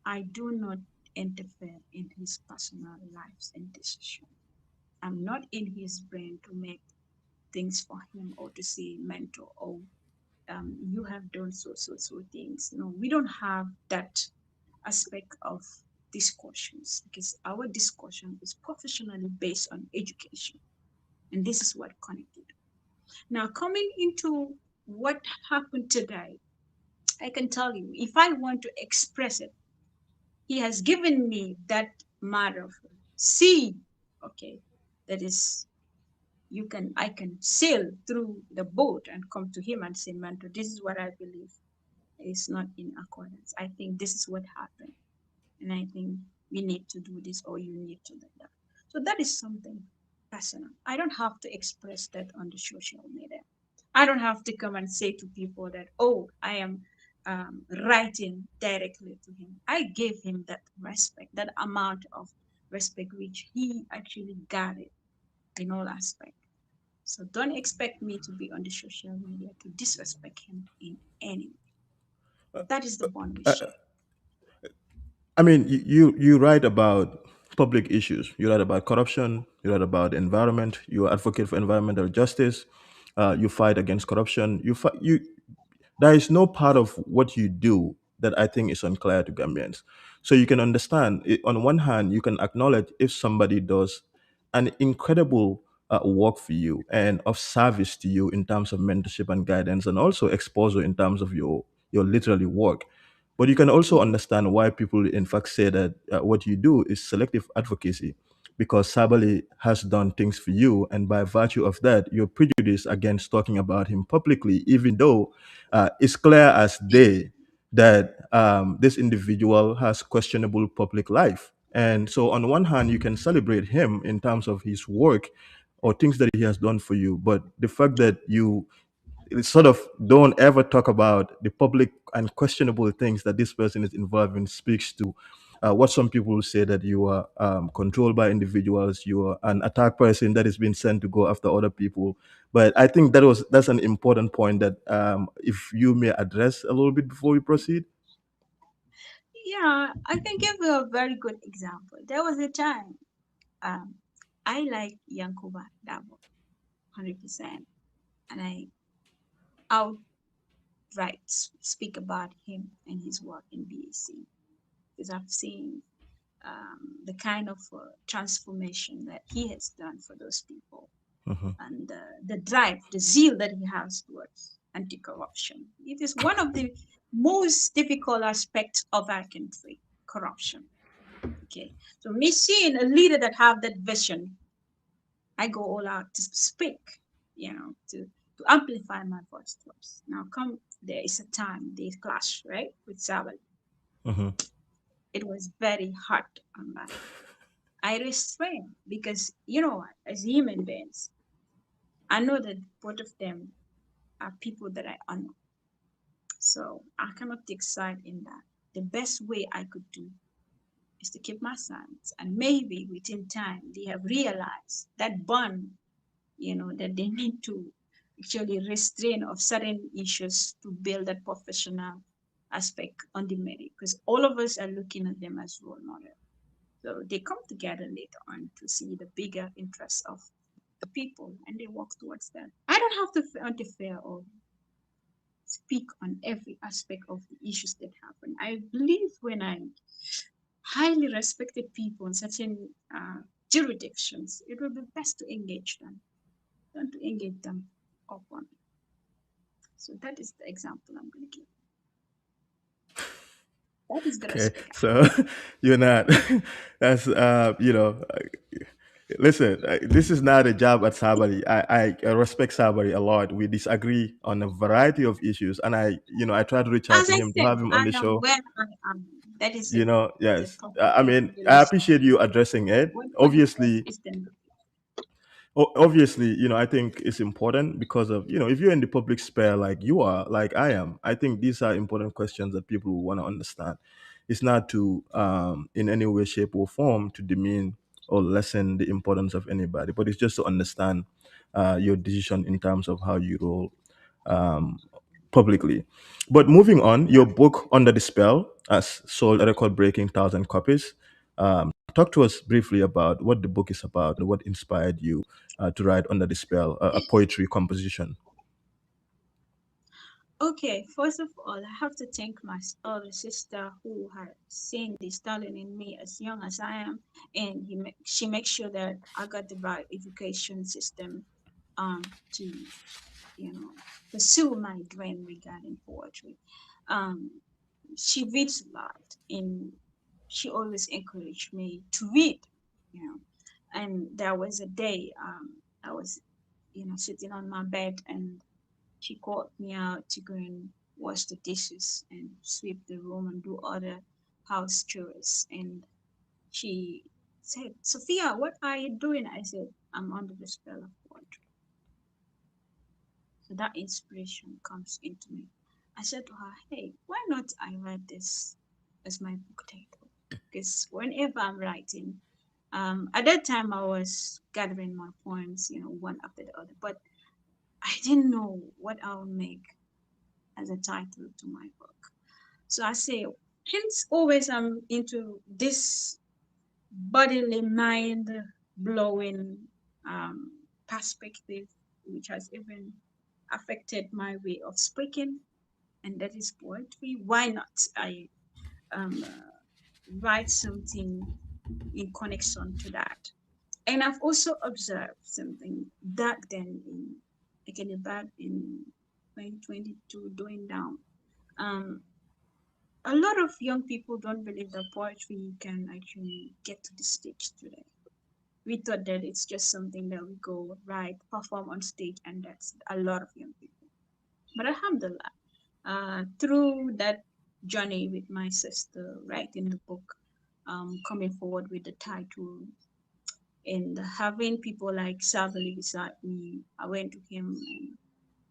[SPEAKER 2] I do not interfere in his personal lives and decisions. I'm not in his brain to make things for him or to say mentor or you have done so things. No, we don't have that aspect of discussions because our discussion is professionally based on education. And this is what connected. Now, coming into what happened today, I can tell you if I want to express it, he has given me that matter of sea, okay, that is I can sail through the boat and come to him and say, Mentor, this is what I believe is not in accordance. I think this is what happened. And I think we need to do this or you need to do that. So that is something personal. I don't have to express that on the social media. I don't have to come and say to people that, oh, I am writing directly to him. I gave him that respect, that amount of respect which he actually got it in all aspects. So don't expect me to be on the social media to disrespect him in any way. That is the bond we
[SPEAKER 1] Uh,
[SPEAKER 2] share.
[SPEAKER 1] I mean, you write about public issues. You write about corruption. You write about environment. You advocate for environmental justice. You fight against corruption. You. There is no part of what you do that I think is unclear to Gambians. So you can understand. On one hand, you can acknowledge if somebody does an incredible work for you and of service to you in terms of mentorship and guidance, and also exposure in terms of your literally work. But you can also understand why people, in fact, say that what you do is selective advocacy, because Sabali has done things for you, and by virtue of that, you're prejudiced against talking about him publicly, even though it's clear as day that this individual has questionable public life. And so, on one hand, you can celebrate him in terms of his work or things that he has done for you, but the fact that you sort of don't ever talk about the public and questionable things that this person is involved in speaks to what some people say, that you are controlled by individuals, you are an attack person that is being sent to go after other people. But I think that's an important point that if you may address a little bit before we proceed.
[SPEAKER 2] Yeah, I can give you a very good example. There was a time um, I like Yankuba Dabo 100%, and I outright speak about him and his work in BAC because I've seen the kind of transformation that he has done for those people,
[SPEAKER 1] Mhm.
[SPEAKER 2] and the drive, the zeal that he has towards anti-corruption. It is one of the most difficult aspects of our country, corruption. Okay, so me seeing a leader that have that vision, I go all out to speak, to amplify my voice to us. Now, come there is a time they clash, right, with Sabal.
[SPEAKER 1] Mhm.
[SPEAKER 2] It was very hard on that. I restrained because what, as human beings, I know that both of them are people that I honor. So I cannot take side in that. The best way I could do is to keep my silence. And maybe within time they have realized that bond, that they need to actually restrain of certain issues to build that professional aspect on the merit. Because all of us are looking at them as role model. So they come together later on to see the bigger interests of the people and they work towards that. I don't have to interfere or speak on every aspect of the issues that happen. I believe when I highly respected people in certain jurisdictions, it would be best to engage them than to engage them upon. So that is the example I'm going to give. That is the
[SPEAKER 1] Okay,
[SPEAKER 2] respect.
[SPEAKER 1] so you're not. That's listen, this is not a job at Sabari. I respect Sabari a lot. We disagree on a variety of issues, and I try to reach out
[SPEAKER 2] As
[SPEAKER 1] to
[SPEAKER 2] I
[SPEAKER 1] him to
[SPEAKER 2] said,
[SPEAKER 1] have him on
[SPEAKER 2] I
[SPEAKER 1] the
[SPEAKER 2] am
[SPEAKER 1] show.
[SPEAKER 2] where I am. That is it. The
[SPEAKER 1] Yes.
[SPEAKER 2] topic
[SPEAKER 1] I
[SPEAKER 2] that
[SPEAKER 1] mean,
[SPEAKER 2] we
[SPEAKER 1] I
[SPEAKER 2] resolve.
[SPEAKER 1] appreciate you addressing it.
[SPEAKER 2] What is left
[SPEAKER 1] Obviously,
[SPEAKER 2] is the knowledge.
[SPEAKER 1] obviously, I think it's important because of, if you're in the public sphere like you are, like I am, I think these are important questions that people want to understand. It's not to, in any way, shape, or form, to demean or lessen the importance of anybody, but it's just to understand your decision in terms of how you roll um, publicly. But moving on, your
[SPEAKER 2] Yeah.
[SPEAKER 1] book, Under the Spell, has sold a record breaking 1,000 copies. Talk to us briefly about what the book is about and what inspired you to write Under the Spell, a poetry composition.
[SPEAKER 2] Okay, first of all, I have to thank my older sister who had seen this talent in me as young as I am, and she makes sure that I got the right education system to pursue my dream regarding poetry. Um, she reads a lot, and she always encouraged me to read. You know, and there was a day I was sitting on my bed and she called me out to go and wash the dishes and sweep the room and do other house chores. And she said, Sophia, what are you doing? I said, I'm under the spell of poetry. So that inspiration comes into me. I said to her, hey, why not I write this as my book title? Because whenever I'm writing, at that time I was gathering my poems, one after the other, but I didn't know what I would make as a title to my book. So I say, hence always I'm into this bodily mind blowing um, perspective, which has even affected my way of speaking, and that is poetry. Why not I write something in connection to that? And I've also observed something back then in, again, back in 2022, going down. Um, a lot of young people don't believe that poetry can actually get to the stage today. We thought that it's just something that we go write, perform on stage, and that's a lot of young people. But alhamdulillah, through that journey with my sister, writing the book, coming forward with the title, and having people like Savali beside me, I went to him and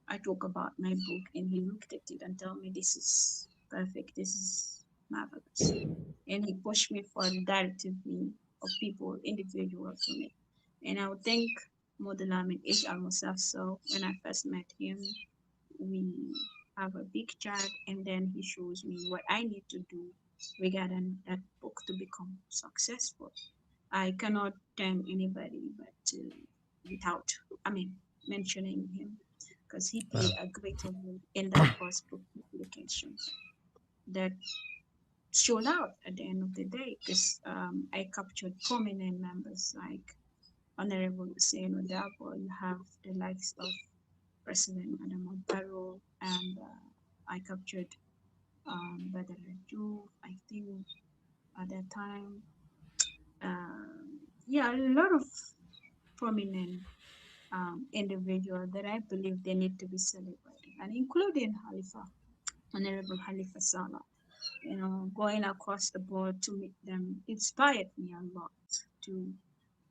[SPEAKER 2] I talk about my book, and he looked at it and told me, "This is perfect. This is marvelous." And he pushed me for directed me of people, individuals to me. And I would thank Modelamin H. Al Musaf. So when I first met him, we have a big chat, and then he shows me what I need to do regarding that book to become successful. I cannot thank anybody but without, I mean, mentioning him, because he played
[SPEAKER 1] Wow.
[SPEAKER 2] a greater role in that first book publication that showed out at the end of the day, because I captured prominent members like Honorable Hussein Odabo. You have the likes of President Adam Barrow, and I captured Badara Joof, I think, at that time. Yeah, a lot of prominent individual that I believe they need to be celebrated, and including Halifa, Honorable Halifa Salah. Going across the board to meet them inspired me a lot to,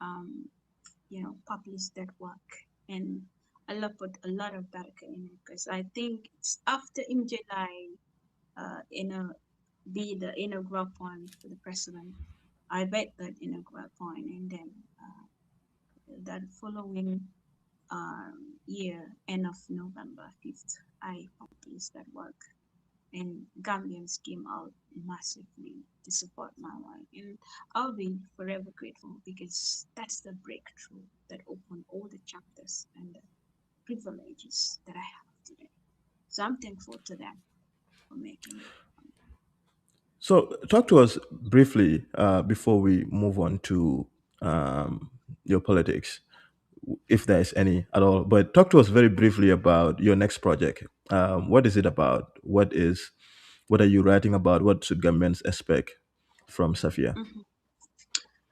[SPEAKER 2] um, publish that work. And Allah put a lot of barakah in it, because I think it's after in July, be the inaugural point for the president. I bet that inaugural point, and then that following year, end of November 5th, I published that work. And Gambians came out massively to support my work. And I'll be forever grateful, because that's the breakthrough that opened all the chapters and the privileges that I have today. So I'm thankful to them for making it.
[SPEAKER 1] So, talk to us briefly before we move on to um, your politics, if there is any at all. But talk to us very briefly about your next project. What is it about? What are you writing about? What should Gambians expect from Safia?
[SPEAKER 2] Mhm.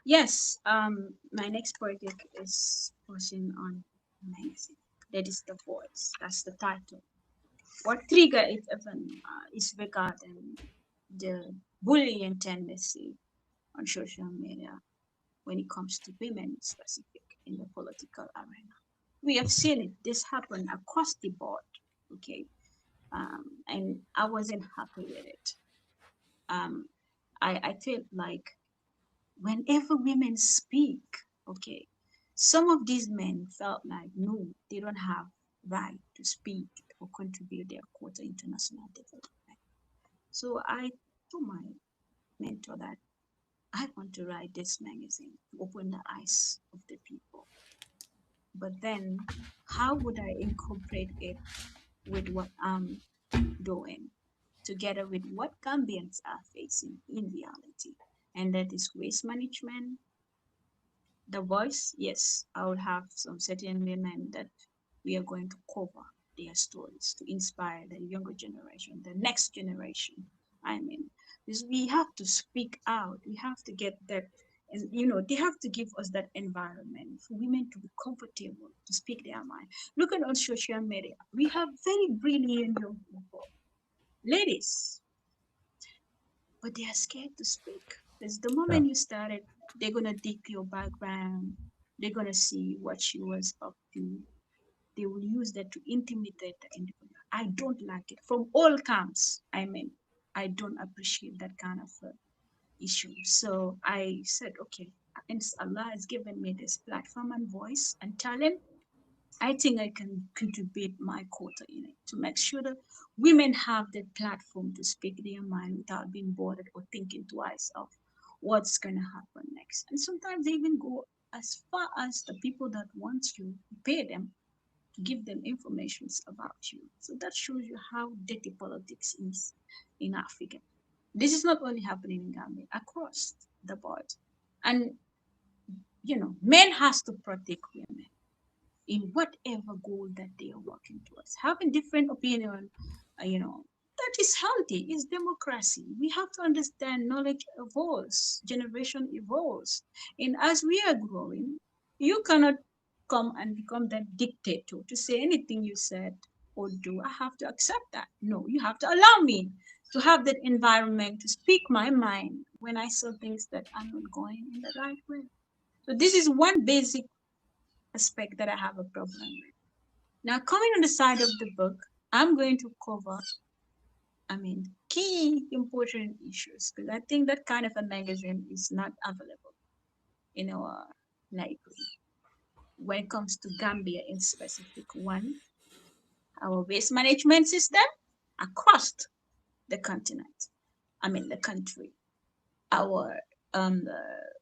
[SPEAKER 2] Yes, my next project is focusing on magazine. That is the voice. That's the title. What trigger it even is regarding the bullying tendency on social media when it comes to women specific in the political arena. We have seen it. This happen across the board. Okay, and I wasn't happy with it. Um, I felt like whenever women speak, okay, some of these men felt like no, they don't have right to speak or contribute their quota international development. So I told my mentor that I want to write this magazine to open the eyes of the people. But then, how would I incorporate it with what I'm doing, together with what Gambians are facing in reality? And that is waste management. The voice, yes, I will have some certain women that we are going to cover their stories to inspire the younger generation, the next generation. I mean, because we have to speak out. We have to get that, and they have to give us that environment for women to be comfortable to speak their mind. Look at on social media. We have very brilliant young people, ladies, but they are scared to speak. Because the
[SPEAKER 1] Yeah.
[SPEAKER 2] moment you started, they're gonna dig your background. They're gonna see what she was up to. They will use that to intimidate the individual. I don't like it from all camps. I mean, I don't appreciate that kind of issue. So I said, okay, since Allah has given me this platform and voice and talent, I think I can contribute my quota in it to make sure that women have that platform to speak their mind without being bothered or thinking twice of what's going to happen next. And sometimes they even go as far as the people that want you pay them to give them information about you. So that shows you how dirty politics is in Africa. This is not only happening in Gambia, across the board. And men has to protect women in whatever goal that they are working towards. Having different opinion, that is healthy. It's democracy. We have to understand knowledge evolves, generation evolves, and as we are growing, you cannot come and become that dictator to say anything you said or do. I have to accept that. No, you have to allow me to have that environment to speak my mind when I saw things that are not going in the right way. So this is one basic aspect that I have a problem with. Now, coming on the side of the book, I'm going to cover, key important issues because I think that kind of a magazine is not available in our library. When it comes to Gambia in specific, one, our waste management system across the continent, the country, our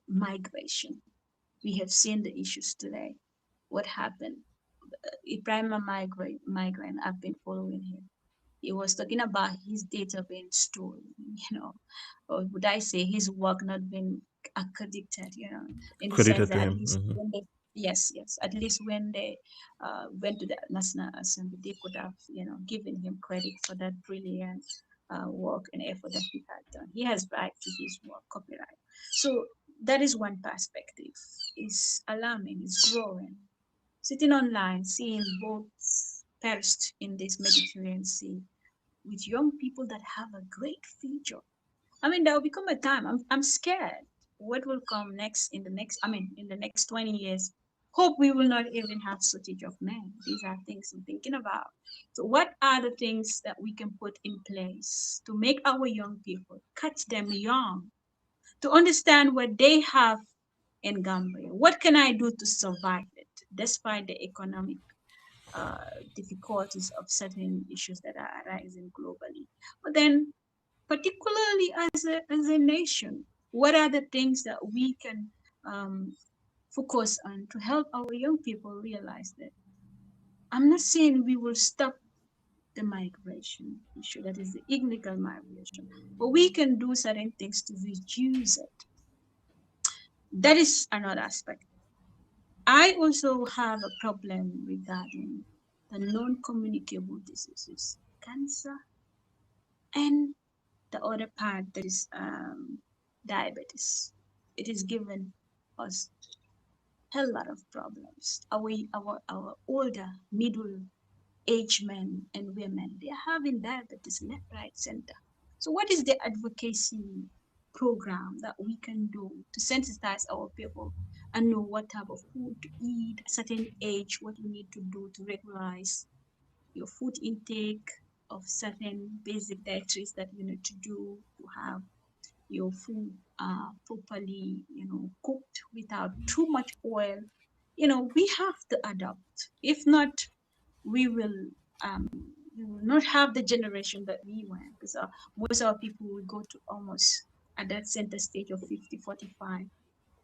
[SPEAKER 2] migration. We have seen the issues today. What happened? Ibrahim migrant, I've been following him. He was talking about his data being stolen, or would I say his work not being accredited, in the sense
[SPEAKER 1] Credited to
[SPEAKER 2] that at
[SPEAKER 1] him.
[SPEAKER 2] least when they, yes, yes, at least when they went to the National Assembly, they could have, given him credit for that brilliant work and effort that he had done. He has right to his work, copyright. So that is one perspective. It's alarming, it's growing. Sitting online, seeing boats perished in this Mediterranean Sea with young people that have a great future. There will become a time. I'm scared. What will come next in the next 20 years? Hope we will not even have shortage of men. These are things I'm thinking about. So, what are the things that we can put in place to make our young people catch them young, to understand what they have in Gambia? What can I do to survive it, despite the economic uh, difficulties of certain issues that are arising globally? But then, particularly as a nation, what are the things that we can focus on to help our young people realize that I'm not saying we will stop the migration issue, that is the illegal migration, but we can do certain things to reduce it. That is another aspect. I also have a problem regarding the non-communicable diseases, cancer, and the other part that is diabetes. It is given us a lot of problems. Our older, middle aged men and women, they are having diabetes left, right, center. So what is the advocacy program that we can do to sensitize our people and know what type of food to eat at a certain age, what you need to do to regularize your food intake of certain basic dietaries that you need to do to have your food properly, cooked without too much oil. We have to adapt. If not, we will um, we will not have the generation that we want because most of our people will go to almost at that center stage of 50, 45.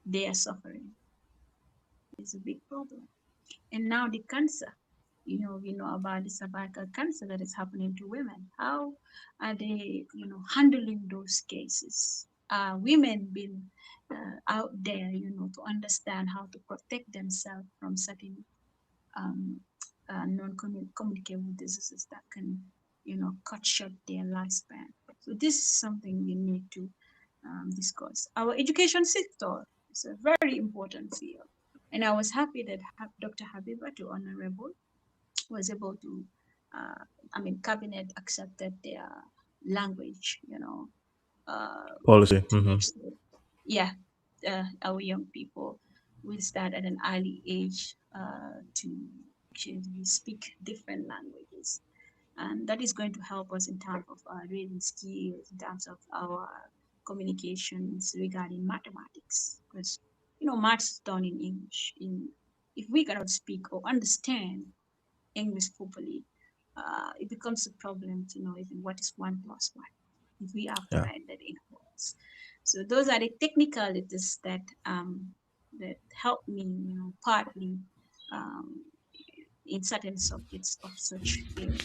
[SPEAKER 2] They are suffering. It's a big problem. And now the cancer, we know about the cervical cancer that is happening to women. How are they, handling those cases? Women been out there, to understand how to protect themselves from certain um, non-communicable diseases that can, cut short their lifespan. So this is something we need to discuss. Our education sector is a very important field. And I was happy that Dr. Habiba, the Honorable, was able to, uh, Cabinet accepted their language,
[SPEAKER 1] Policy.
[SPEAKER 2] to make sure, yeah, our young people will start at an early age to actually speak different languages, and that is going to help us in terms of our reading skills, in terms of our communications regarding mathematics, because maths is done in English. If we cannot speak or understand English properly, it becomes a problem to know even what is one plus one if we have to
[SPEAKER 1] Yeah.
[SPEAKER 2] write that in words. So those are the technicalities that help me, partly um, in certain subjects of such area.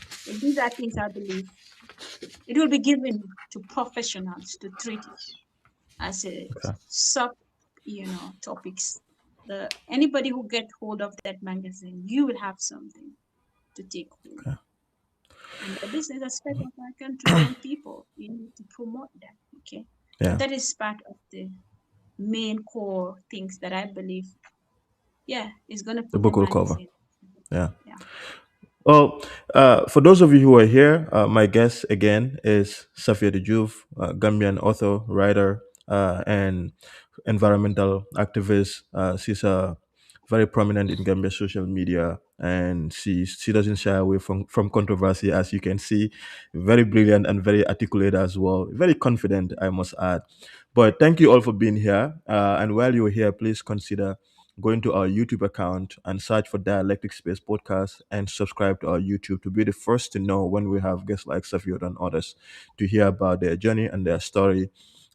[SPEAKER 2] So these are things I believe it will be given to professionals to treat it as a
[SPEAKER 1] Okay.
[SPEAKER 2] sub, topics. The anybody who get hold of that magazine, you will have something to take home.
[SPEAKER 1] Okay.
[SPEAKER 2] And the business aspect of our country, young people, you need to promote them. Okay. And
[SPEAKER 1] Yeah.
[SPEAKER 2] that is part of the main core things that I believe, yeah, is gonna
[SPEAKER 1] The
[SPEAKER 2] put the
[SPEAKER 1] book will cover.
[SPEAKER 2] magazine.
[SPEAKER 1] Yeah.
[SPEAKER 2] Yeah.
[SPEAKER 1] Well, for those of you who are here, my guest again is Safia Joof, Gambian author, writer, and environmental activist. She's very prominent in Gambia social media, and she doesn't shy away from controversy, as you can see. Very brilliant and very articulate as well. Very confident, I must add. But thank you all for being here. And while you're here, please consider going to our YouTube account and search for Dialectic Space Podcast and subscribe to our YouTube to be the first to know when we have guests like Safia and others to hear about their journey and their story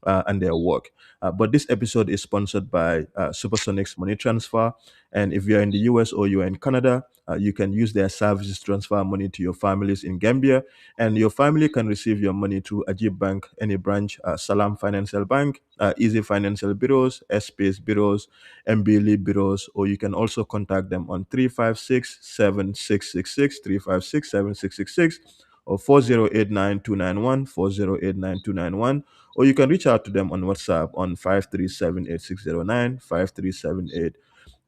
[SPEAKER 1] and their work. But this episode is sponsored by Supersonics Money Transfer. And if you're in the US or you're in Canada, you can use their services to transfer money to your families in Gambia. And your family can receive your money through Ajib Bank, any branch, Salam Financial Bank, Easy Financial Bureaus, S-Space Bureaus, MBLE Bureaus, or you can also contact them on 356-7666, 356-7666, or 4089-291, or you can reach out to them on WhatsApp on 5378609,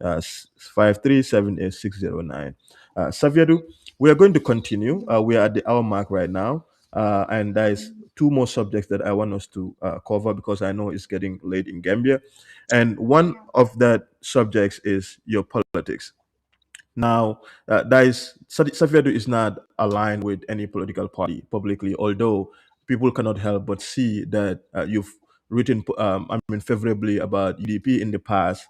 [SPEAKER 1] 5378609. Saviadu, we are going to continue. We are at the hour mark right now, and there is two more subjects that I want us to cover because I know it's getting late in Gambia, and one
[SPEAKER 2] Yeah.
[SPEAKER 1] of that subjects is your politics. Now, Safiedu is not aligned with any political party publicly, although people cannot help but see that you've written, favorably about UDP in the past,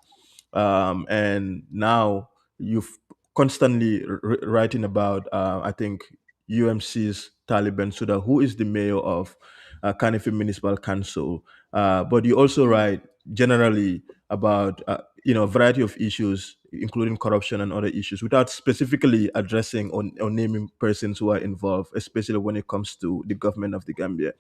[SPEAKER 1] and now you've constantly writing about, I think, UMC's Taliban Suda, who is the mayor of Kanifi Municipal Council. But you also write generally about a variety of issues, including corruption and other issues, without specifically addressing or naming persons who are involved, especially when it comes to the government of the Gambia.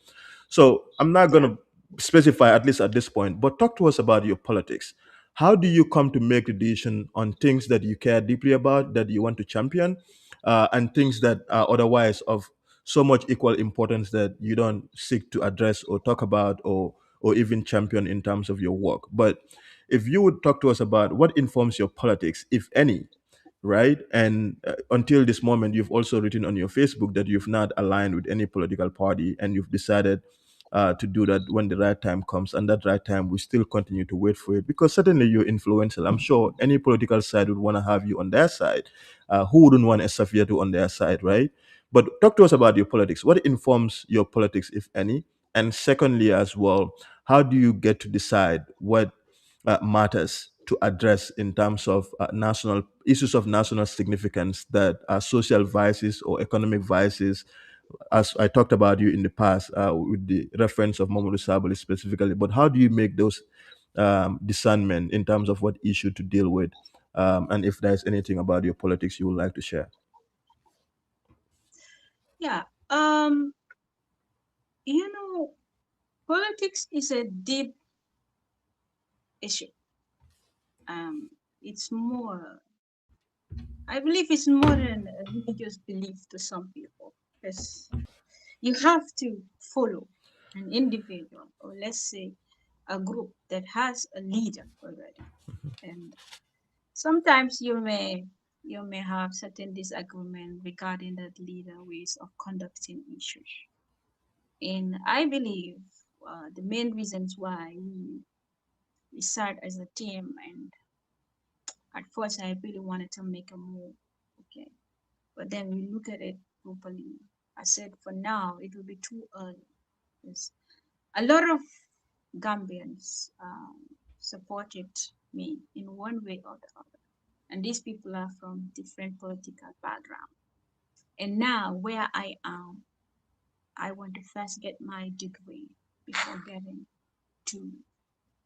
[SPEAKER 1] So I'm not going
[SPEAKER 2] Yeah.
[SPEAKER 1] to specify, at least at this point, but talk to us about your politics. How do you come to make the decision on things that you care deeply about, that you want to champion, and things that are otherwise of so much equal importance that you don't seek to address or talk about or even champion in terms of your work? But if you would talk to us about what informs your politics, if any, right? And until this moment, you've also written on your Facebook that you've not aligned with any political party and you've decided to do that when the right time comes. And that right time, we still continue to wait for it because certainly you're influential. I'm sure any political side would want to have you on their side. Who wouldn't want a Safia to on their side, right? But talk to us about your politics. What informs your politics, if any? And secondly, as well, how do you get to decide what matters to address in terms of national issues of national significance that are social vices or economic vices, as I talked about you in the past with the reference of Mamadou Sabali specifically. But how do you make those discernment in terms of what issue to deal with, and if there's anything about your politics you would like to share?
[SPEAKER 2] Yeah. Um, you know, politics is a deep issue. Um, it's more, I believe it's more than a religious belief to some people. Because you have to follow an individual, or let's say a group that has a leader already. And sometimes you may have certain disagreement regarding that leader ways of conducting issues. And I believe the main reasons why we start as a team, and at first I really wanted to make a move. Okay. But then we look at it properly. I said for now it will be too early. Because a lot of Gambians supported me in one way or the other. And these people are from different political backgrounds. And now where I am, I want to first get my degree before getting to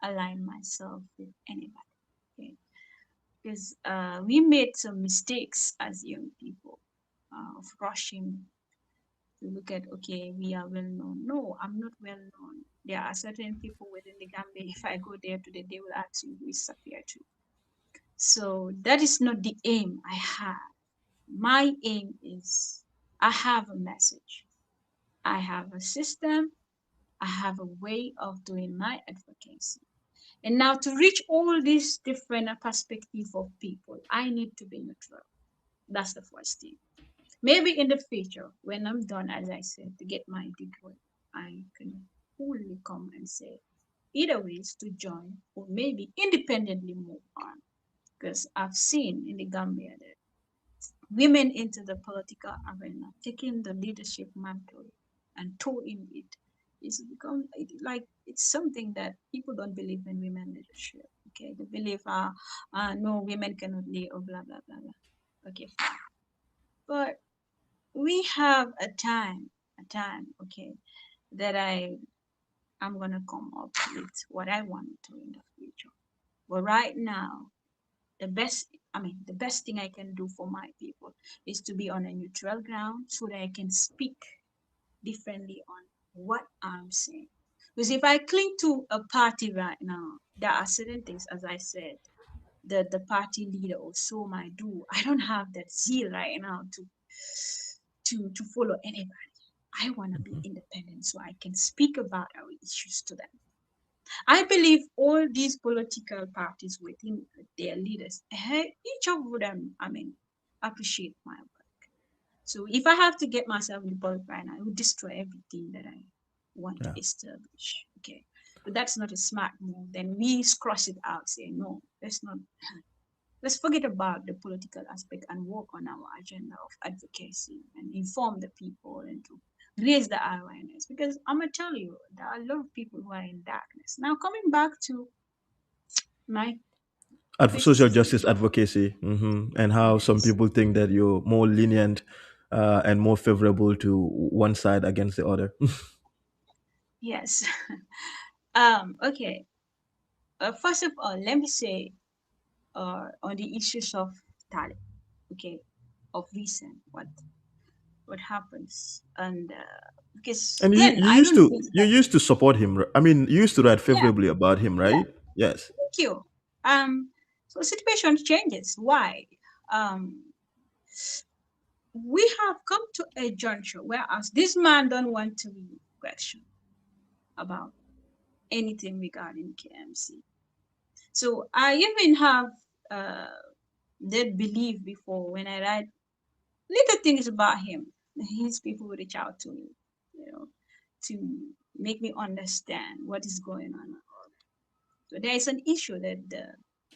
[SPEAKER 2] align myself with anybody. Okay. Because we made some mistakes as young people of rushing to look at, okay, we are well known. No, I'm not well known. There are certain people within the Gambia. If I go there today, they will ask you who is Saffiatou. So that is not the aim I have. My aim is I have a message. I have a system. I have a way of doing my advocacy. And now to reach all these different perspectives of people, I need to be neutral. That's the first thing. Maybe in the future, when I'm done, as I said, to get my degree, I can fully come and say either ways to join or maybe independently move on. Because I've seen in the Gambia that women into the political arena, taking the leadership mantle and towing it, it's become like it's something that people don't believe in women leadership. Okay, they believe, no, women cannot lead or blah blah blah blah. Okay, fine. But we have a time, okay, that I'm gonna come up with what I want to in the future. But right now, the best thing I can do for my people is to be on a neutral ground so that I can speak differently on what I'm saying. Because if I cling to a party right now, there are certain things, as I said, the party leader or so might do. I don't have that zeal right now to follow anybody. I want to be independent so I can speak about our issues to them. I believe all these political parties within their leaders, each of them, appreciate my work. So if I have to get myself in the politics right now, it would destroy everything that I want to
[SPEAKER 1] Yeah.
[SPEAKER 2] establish. Okay. But that's not a smart move. Then we cross it out, say, no, let's forget about the political aspect and work on our agenda of advocacy and inform the people and to raise the awareness. Because I'm gonna tell you, there are a lot of people who are in darkness. Now coming back to my
[SPEAKER 1] Social
[SPEAKER 2] criticism.
[SPEAKER 1] justice advocacy, and how some
[SPEAKER 2] Yes.
[SPEAKER 1] people think that you're more lenient and more favorable to one side against the other.
[SPEAKER 2] Yes. Okay. First of all, let me say on the issues of talent, okay, of recent, what happens. And because
[SPEAKER 1] And
[SPEAKER 2] then I don't think
[SPEAKER 1] you
[SPEAKER 2] that,
[SPEAKER 1] used to support him. I mean, you used to write
[SPEAKER 2] yeah,
[SPEAKER 1] favorably about him,
[SPEAKER 2] yeah,
[SPEAKER 1] right? Yes.
[SPEAKER 2] thank you. So situation changes. Why? Um, we have come to a juncture whereas this man don't want to be questioned about anything regarding KMC. So I even have uh, that belief before when I write little things about him. His people will reach out to me, you know, to make me understand what is going on. So there is an issue that the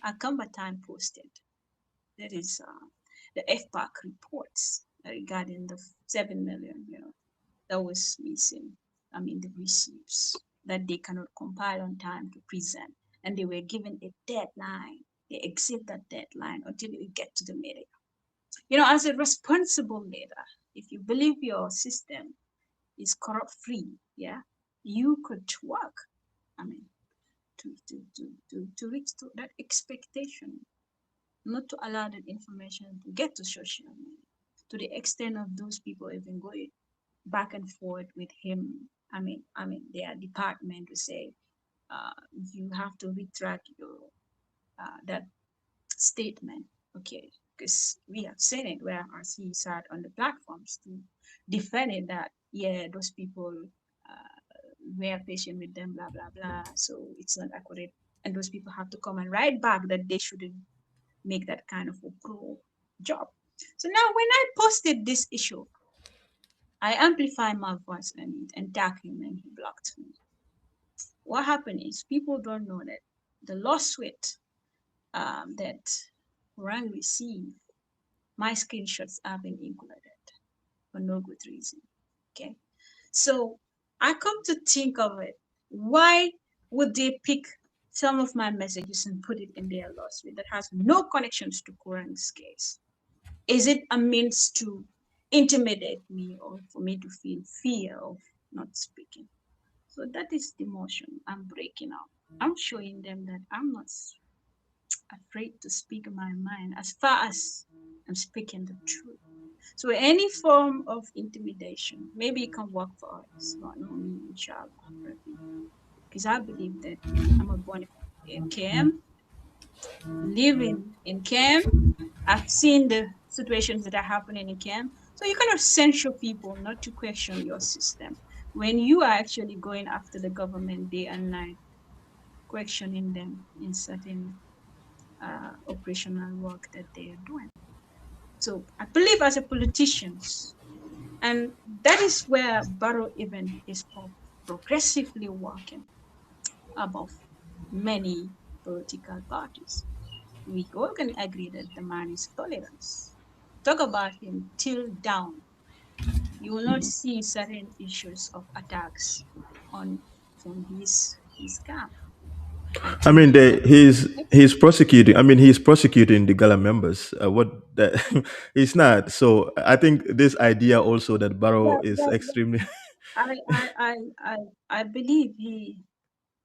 [SPEAKER 2] Akamba Time posted. That is the FPAC reports regarding the 7 million, that was missing. The receipts that they cannot compile on time to present, and they were given a deadline. They exceed that deadline until you get to the media. As a responsible leader, if you believe your system is corrupt free, yeah, you could work. I mean, to reach to that expectation, not to allow that information to get to social media, to the extent of those people even going back and forth with him. Their department to say, you have to retract your that statement, okay? Because we have seen it, whereas he sat on the platforms to defend it that yeah, those people were patient with them, blah blah blah. So it's not accurate, and those people have to come and write back that they shouldn't make that kind of a pro job. So now when I posted this issue, I amplified my voice and tagged him and he blocked me. What happened is people don't know that the lawsuit that Orang received my screenshots have been included for no good reason. Okay. So I come to think of it. Why would they pick some of my messages and put it in their lawsuit that has no connections to Quran's case? Is it a means to intimidate me or for me to feel fear of not speaking? So that is the motion I'm breaking out. I'm showing them that I'm not afraid to speak my mind as far as I'm speaking the truth. So any form of intimidation, maybe it can work for us, but not me, inshallah, Rabbi. Because I believe that I'm a born in KM, living in KM. I've seen the situations that are happening in KM. So you cannot censure people not to question your system when you are actually going after the government day and night, questioning them in certain operational work that they are doing. So I believe as a politicians, and that is where Barrow even is progressively working above many political parties. We all can agree that the man is tolerance. Talk about him till down. You will not see certain issues of attacks on from his camp. I
[SPEAKER 1] I
[SPEAKER 2] think
[SPEAKER 1] mean,
[SPEAKER 2] he worked
[SPEAKER 1] he's prosecuting. I mean, he's prosecuting the Gala members. What that he's not. So I think this idea also that Barrow is
[SPEAKER 2] but
[SPEAKER 1] extremely.
[SPEAKER 2] I, I, I, I, I believe he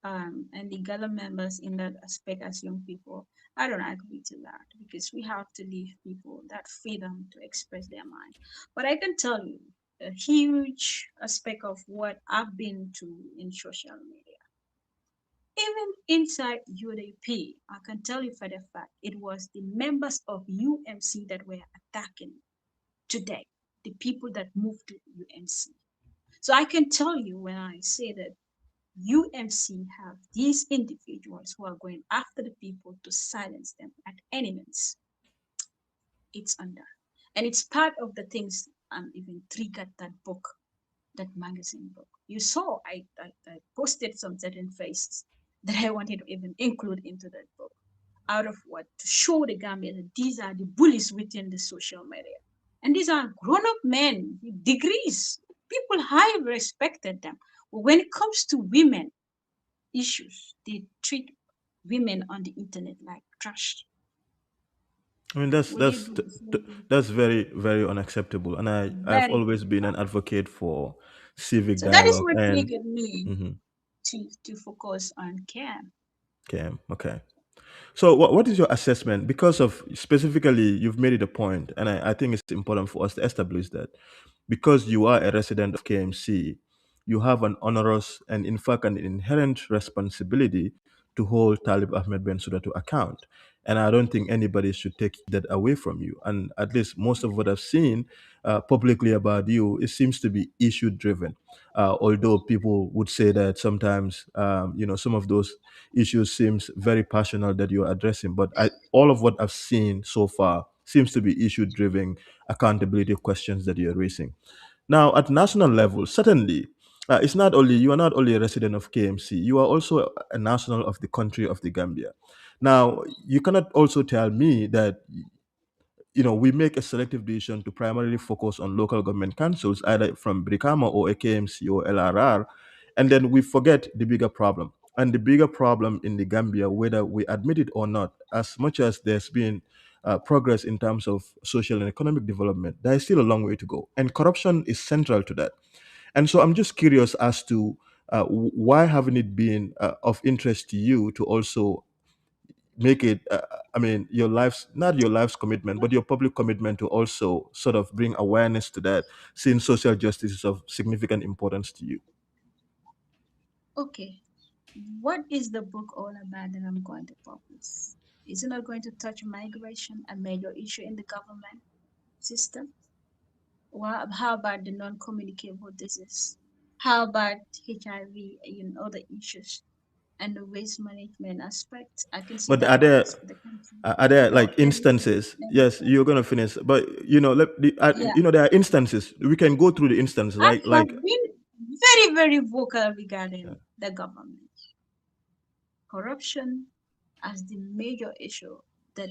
[SPEAKER 2] and the GALA members in that aspect as young people, I don't agree to that because we have to leave people that freedom to express their mind. But I can tell you a huge aspect of what I've been to in social media. Even inside UDP, I can tell you for the fact it was the members of UMC that were attacking today, the people that moved to UMC. So I can tell you when I say that UMC have these individuals who are going after the people to silence them at any means. It's under. And it's part of the things even triggered that book, that magazine book. You saw I posted some certain faces that I wanted to even include into that book. Out of what? To show the Gambia that these are the bullies within the social media. And these are grown up men with degrees. People highly respected them. But when it comes to women, issues. They treat women on the internet like trash.
[SPEAKER 1] I mean,
[SPEAKER 2] Will you do the same thing?
[SPEAKER 1] that's very unacceptable. And I've
[SPEAKER 2] Very,
[SPEAKER 1] always
[SPEAKER 2] very
[SPEAKER 1] been an
[SPEAKER 2] bad.
[SPEAKER 1] advocate for civic
[SPEAKER 2] So that is
[SPEAKER 1] dialogue
[SPEAKER 2] what
[SPEAKER 1] and.
[SPEAKER 2] triggered me
[SPEAKER 1] Mhm.
[SPEAKER 2] to focus on care.
[SPEAKER 1] Okay, okay. So, what is your assessment? Because of specifically, you've made it a point, and I think it's important for us to establish that because you are a resident of KMC, you have an onerous and, in fact, an inherent responsibility to hold Talib Ahmed Bensouda to account. And I don't think anybody should take that away from you. And at least most of what I've seen publicly about you, it seems to be issue driven. Although people would say that sometimes, some of those issues seems very passionate that you're addressing. But all of what I've seen so far seems to be issue driven accountability questions that you're raising. Now, at national level, certainly, it's not only you are not only a resident of KMC, you are also a national of the country of the Gambia. Now, you cannot also tell me that we make a selective decision to primarily focus on local government councils, either from Brikama or AKMC or LRR, and then we forget the bigger problem. And the bigger problem in the Gambia, whether we admit it or not, as much as there's been progress in terms of social and economic development, there is still a long way to go. And corruption is central to that. And so I'm just curious as to why haven't it been of interest to you to also make it I mean your life's not your life's commitment but your public commitment to also sort of bring awareness to that, since social justice is of significant importance to you.
[SPEAKER 2] Okay, what is the book all about that I'm going to publish? Is it not going to touch migration, a major issue in the government system? How about the non-communicable disease? How about HIV and other issues and the waste management aspect? I can see
[SPEAKER 1] But
[SPEAKER 2] that matters for the country.
[SPEAKER 1] are there
[SPEAKER 2] No,
[SPEAKER 1] like instances, yes, you're going to finish, but
[SPEAKER 2] yeah,
[SPEAKER 1] there are instances we can go through the instance
[SPEAKER 2] I have
[SPEAKER 1] like
[SPEAKER 2] been very, very vocal regarding the government. Corruption as the major issue that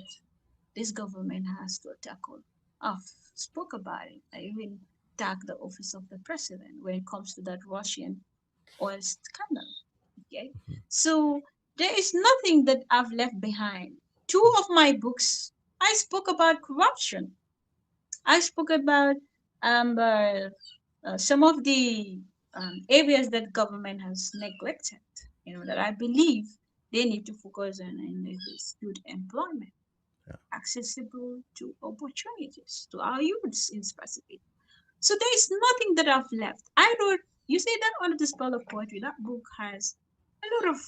[SPEAKER 2] this government has to tackle. I've spoke about it. I even tagged the office of the president when it comes to that Russian oil scandal. Okay, so there is nothing that I've left behind. Two of my books, I spoke about corruption. I spoke about um, uh, some of the areas that government has neglected. That I believe they need to focus on, and it is good employment,
[SPEAKER 1] Yeah.
[SPEAKER 2] accessible to opportunities to our youths in specific. So there is nothing that I've left. I wrote, you say that under the spell of poetry, that book has a lot of.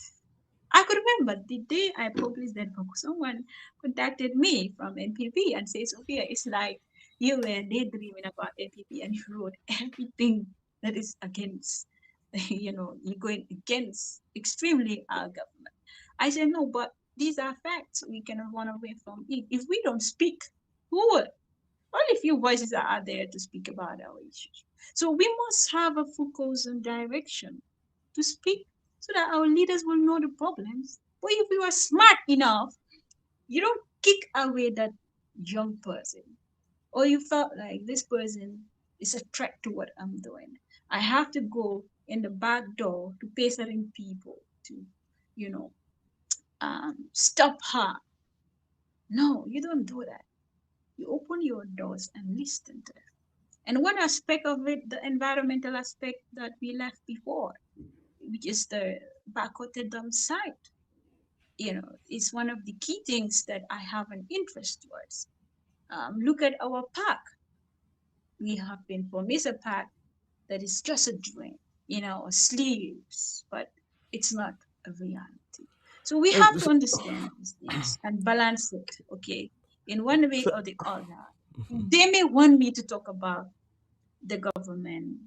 [SPEAKER 2] I could remember the day I published that book, someone contacted me from NPP and says, Sophia, it's like you were daydreaming about NPP and you wrote everything that is against, you're going against extremely our government. I said, no, but these are facts. We cannot run away from it. If we don't speak, who will? Only few voices are out there to speak about our issues. So we must have a focus and direction to speak so that our leaders will know the problems. But if you are smart enough, you don't kick away that young person, or you felt like this person is a threat to what I'm doing. I have to go in the back door to pay certain people to, you know, stop her. No, you don't do that. You open your doors and listen to them. And one aspect of it, the environmental aspect that we left before, which is the Bakotedam site, is one of the key things that I have an interest towards. Look at our park. We have been for Mesa Park that is just a dream, sleeves, but it's not a reality. So we
[SPEAKER 1] Uh,
[SPEAKER 2] have to
[SPEAKER 1] s-
[SPEAKER 2] understand these things and balance it, okay, in one way
[SPEAKER 1] so-
[SPEAKER 2] or the other. They may want me to talk about the government.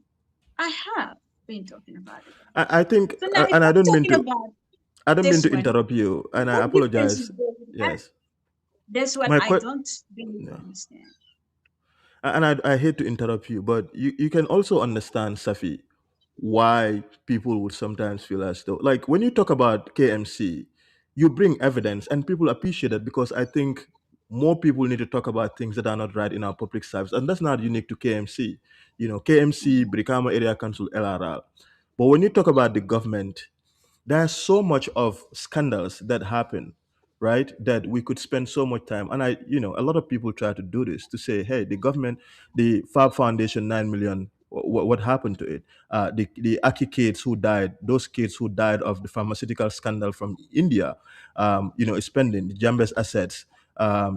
[SPEAKER 2] I have been talking about the government.
[SPEAKER 1] I think,
[SPEAKER 2] So now, if
[SPEAKER 1] and
[SPEAKER 2] I'm talking about
[SPEAKER 1] I don't mean
[SPEAKER 2] this
[SPEAKER 1] to
[SPEAKER 2] one,
[SPEAKER 1] interrupt you, and I
[SPEAKER 2] what difference is
[SPEAKER 1] apologize.
[SPEAKER 2] there with that?
[SPEAKER 1] Yes,
[SPEAKER 2] That's what
[SPEAKER 1] my
[SPEAKER 2] I
[SPEAKER 1] que-
[SPEAKER 2] don't really
[SPEAKER 1] yeah.
[SPEAKER 2] understand.
[SPEAKER 1] And I hate to interrupt you, but you can also understand, Safi, why people would sometimes feel as though, like when you talk about KMC, you bring evidence and people appreciate it because I think more people need to talk about things that are not right in our public service. And that's not unique to KMC. KMC,
[SPEAKER 2] Mhm.
[SPEAKER 1] Brikama Area Council, LRL. But when you talk about the government, there's so much of scandals that happen, right, that we could spend so much time. And a lot of people try to do this to say, hey, the government, the Fab Foundation, 9 million, what happened to it? The Aki kids who died, those kids who died of the pharmaceutical scandal from India, spending the Jambes assets, a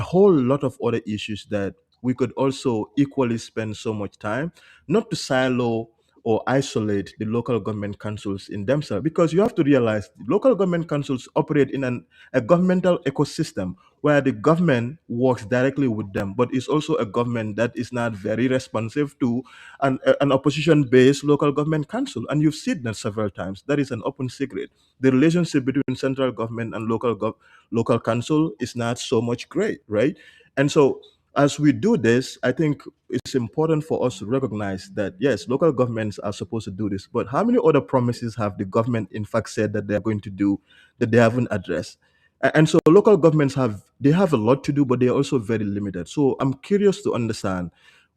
[SPEAKER 1] whole lot of other issues that we could also equally spend so much time, not to silo or isolate the local government councils in themselves, because you have to realize the local government councils operate in a governmental ecosystem where the government works directly with them, but it's also a government that is not very responsive to an opposition based local government council. And you've seen that several times. That is an open secret. The relationship between central government and local council is not so much great, right? And so as we do this, I think it's important for us to recognize that yes, local governments are supposed to do this, but how many other promises have the government in fact said that they're going to do that they haven't addressed? And so local governments have a lot to do, but they're also very limited. So I'm curious to understand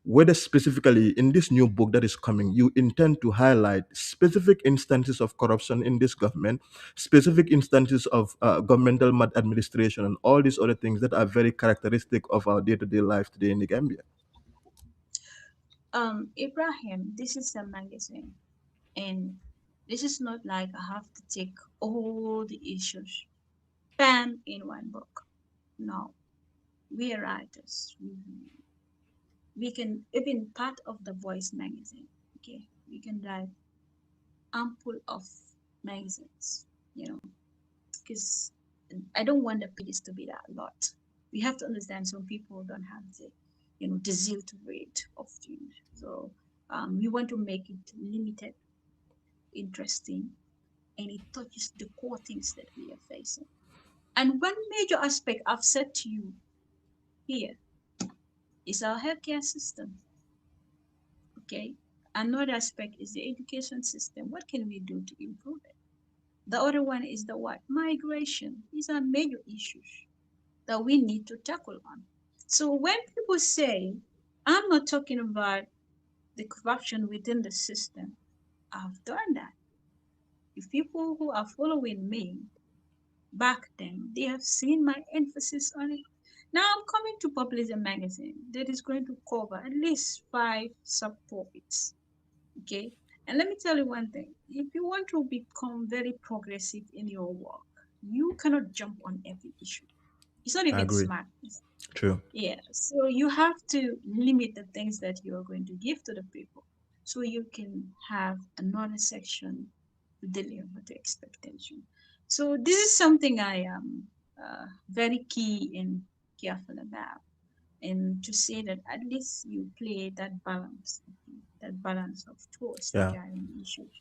[SPEAKER 1] whether specifically in this new book that is coming, you intend to highlight specific instances of corruption in this government, specific instances of governmental maladministration, and all these other things that are very characteristic of our day-to-day life today in the Gambia.
[SPEAKER 2] Ibrahim, this is a magazine, and this is not like I have to take all the issues, bam, in one book. No, we are writers. We can even part of the Voice magazine. Okay, we can write ample of magazines. You know, because I don't want the pages to be that lot. We have to understand some people don't have the zeal to read often. So we want to make it limited, interesting, and it touches the core things that we are facing. And one major aspect I've said to you here is our healthcare system. Okay. Another aspect is the education system. What can we do to improve it? The other one is the what? Migration. These are major issues that we need to tackle on. So when people say, I'm not talking about the corruption within the system, I've done that. If people who are following me back then, they have seen my emphasis on it. Now I'm coming to Populism magazine that is going to cover at least five sub-topics. Okay. And let me tell you one thing. If you want to become very progressive in your work, you cannot jump on every issue. It's not
[SPEAKER 1] I
[SPEAKER 2] even
[SPEAKER 1] agree.
[SPEAKER 2] smart.
[SPEAKER 1] True.
[SPEAKER 2] Yeah, so you have to limit the things that you are going to give to the people so you can have another section to deliver the expectation. So this is something I am very key and careful about, and to say that at least you play that balance of thoughts
[SPEAKER 1] Yeah.
[SPEAKER 2] regarding issues.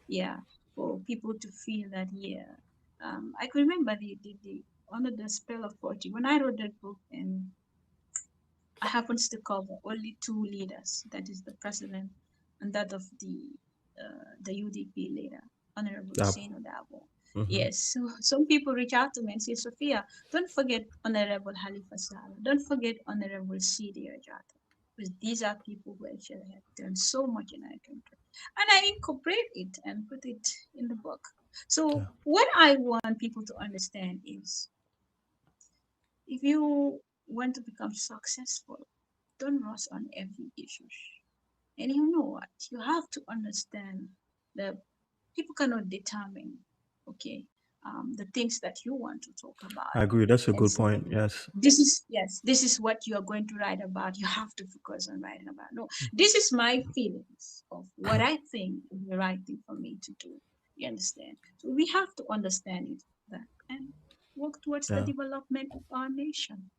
[SPEAKER 2] Yeah, for people to feel that, yeah. I could remember the under the spell of poetry when I wrote that book, and I happens to cover only two leaders, that is the president and that of the UDP leader, Honorable
[SPEAKER 1] Yeah.
[SPEAKER 2] Hussein Odabo.
[SPEAKER 1] Hmm.
[SPEAKER 2] Yes, so some people reach out to me and say, Sophia, don't forget Honorable Halifa Saleh, don't forget Honorable Sidi Rajata, because these are people who actually have done so much in our country. And I incorporate it and put it in the book. So
[SPEAKER 1] Yeah.
[SPEAKER 2] what I want people to understand is, if you want to become successful, don't rush on every issue. And you know what? You have to understand that people cannot determine, okay, the things that you want to talk about.
[SPEAKER 1] I agree. That's a
[SPEAKER 2] And
[SPEAKER 1] good
[SPEAKER 2] say,
[SPEAKER 1] point. Yes.
[SPEAKER 2] this is, yes, this is what you are going to write about. You have to focus on writing about. No, this is my feelings of what I think is the right thing for me to do. You understand? So we have to understand it, that, and work towards the
[SPEAKER 1] Yeah.
[SPEAKER 2] development of our nation.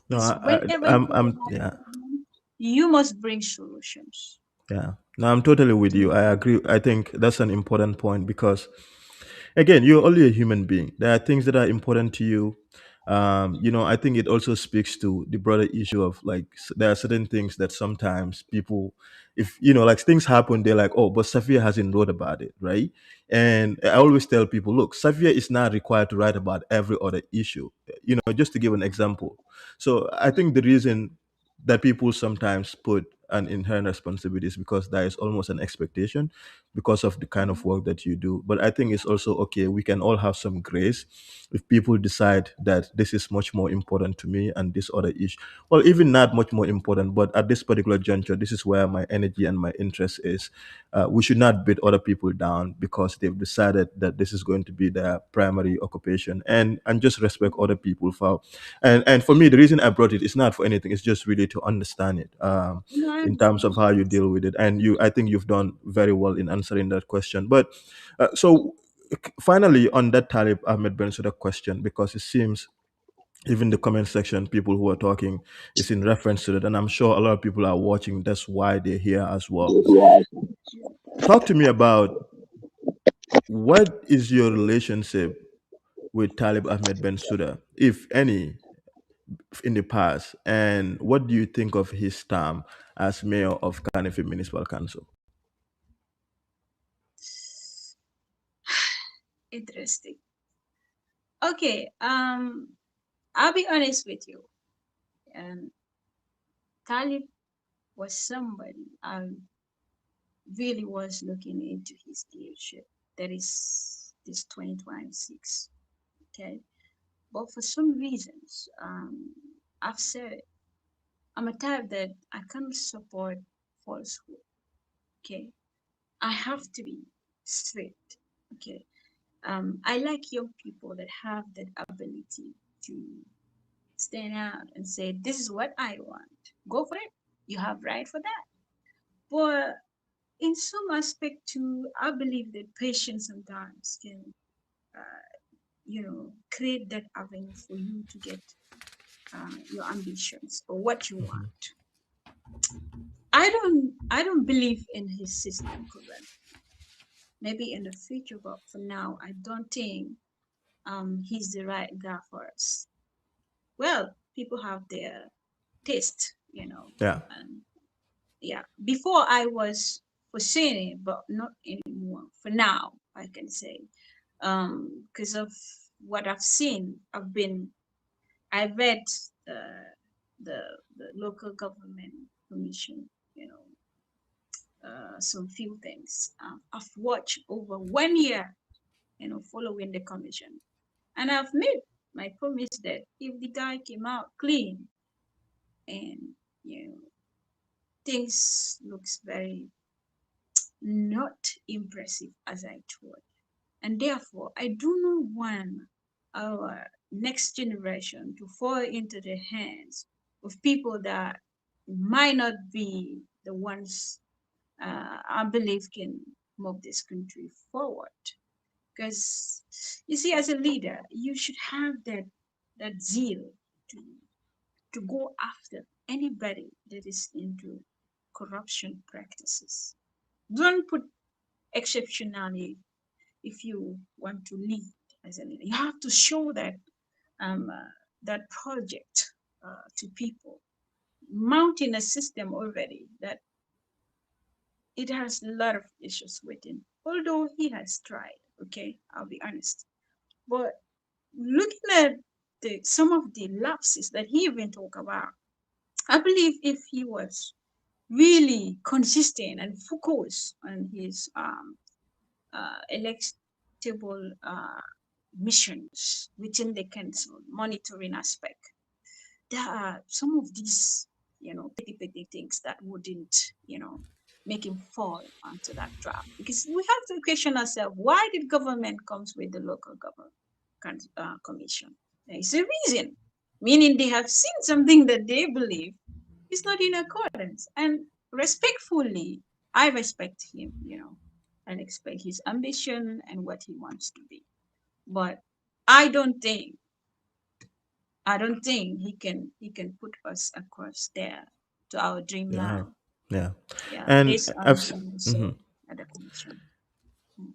[SPEAKER 1] No,
[SPEAKER 2] Because whenever you
[SPEAKER 1] I'm,
[SPEAKER 2] have a
[SPEAKER 1] yeah.
[SPEAKER 2] problem, you must bring solutions.
[SPEAKER 1] Yeah. No, I'm totally with you. I agree. I think that's an important point because, again, you're only a human being. There are things that are important to you. I think it also speaks to the broader issue of like there are certain things that sometimes people, if like things happen, they're like, oh, but Safia hasn't wrote about it, right? And I always tell people, look, Safia is not required to write about every other issue. Just to give an example. So I think the reason that people sometimes put an inherent responsibility is because there is almost an expectation because of the kind of
[SPEAKER 2] Mhm.
[SPEAKER 1] work that you do. But I think it's also okay. We can all have some grace if people decide that this is much more important to me and this other issue, well, even not much more important, but at this particular juncture, this is where my energy and my interest is. We should not beat other people down because they've decided that this is going to be their primary occupation, and just respect other people for. And for me, the reason I brought it is not for anything. It's just really to understand it.
[SPEAKER 2] No, I
[SPEAKER 1] In terms of
[SPEAKER 2] understand.
[SPEAKER 1] how you deal with it, and I think you've done very well in answering that question. But so finally, on that Talib Ahmed Bensouda question, because it seems even the comment section, people who are talking is in reference to that, and I'm sure a lot of people are watching. That's why they're here as well. Talk to me about what is your relationship with Talib Ahmed Bensouda, if any, in the past, and what do you think of his term as mayor of Carnegie Municipal Council?
[SPEAKER 2] Interesting. Okay, I'll be honest with you. Um, Talib was somebody I really was looking into his leadership. That is this 2026. Okay, but for some reasons, I've said it. I'm a type that I can't support falsehood. Okay, I have to be straight. Okay, I like young people that have that ability to stand out and say, "This is what I want." Go for it. You have right for that. But in some aspect too, I believe that patience sometimes can, create that avenue for you to get your ambitions or what you
[SPEAKER 1] Mhm.
[SPEAKER 2] want. I don't believe in his system currently. Maybe in the future, but for now, I don't think he's the right guy for us. Well, people have their taste,
[SPEAKER 1] Yeah.
[SPEAKER 2] and yeah. Before I was foreseeing it, but not anymore. For now, I can say, because of what I've seen. I read uh, the the local government commission, you know, some few things. I've watched over 1 year, following the commission, and I've made my promise that if the guy came out clean and you know things looks very not impressive as I thought, and therefore I do not want our next generation to fall into the hands of people that might not be the ones I believe can move this country forward. Because you see, as a leader, you should have that zeal to to go after anybody that is into corruption practices. Don't put exceptionally if you want to lead as a leader. You have to show that project to people, mounting a system already that it has a lot of issues with him. Although he has tried, okay, I'll be honest. But looking at some of the lapses that he even talked about, I believe if he was really consistent and focused on his electable missions within the council, monitoring aspect, there are some of these, petty things that wouldn't, make him fall onto that trap. Because we have to question ourselves, why did government comes with the local government commission? There is a reason, meaning they have seen something that they believe is not in accordance. And respectfully, I respect him, and expect his ambition and what he wants to be. But I don't think I don't think he can put us across there to our
[SPEAKER 1] Yeah,
[SPEAKER 2] dreamland.
[SPEAKER 1] yeah.
[SPEAKER 2] Yeah,
[SPEAKER 1] And
[SPEAKER 2] based on
[SPEAKER 1] I've
[SPEAKER 2] what I saw
[SPEAKER 1] mhm.
[SPEAKER 2] at the commission.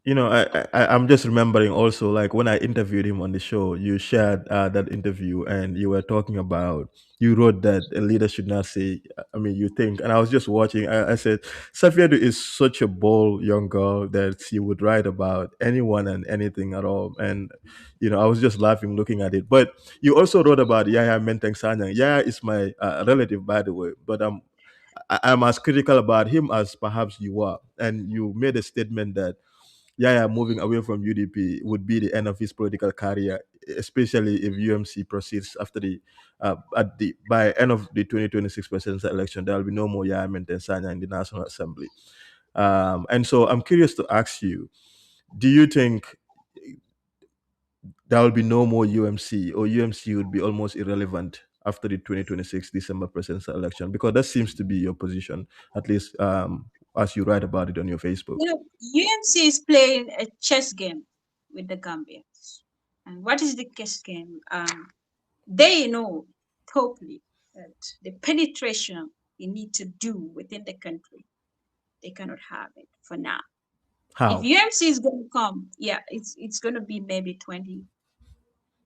[SPEAKER 2] Mm.
[SPEAKER 1] I'm just remembering also, like when I interviewed him on the show, you shared that interview, and you were talking about, you wrote that a leader should not say, I mean, you think, and I was just watching. I said, Safia is such a bold young girl that she would write about anyone and anything at all, and I was just laughing looking at it. But you also wrote about Yaya Menteng Sanyang. Yaya is my relative, by the way, but I'm as critical about him as perhaps you are, and you made a statement that Yaya moving away from UDP would be the end of his political career, especially if UMC proceeds after the at the by end of the 2026 presidential election. There will be no more Yaya Mentensanya in the National Assembly. And so I'm curious to ask you: do you think there will be no more UMC, or UMC would be almost irrelevant after the 2026 December presidential election? Because that seems to be your position, at least as you write about it on your Facebook.
[SPEAKER 2] UMC is playing a chess game with the Gambians. And what is the chess game? They know totally that the penetration you need to do within the country, they cannot have it for now. If
[SPEAKER 1] How?
[SPEAKER 2] UMC is going to come, yeah, it's going to be maybe 20.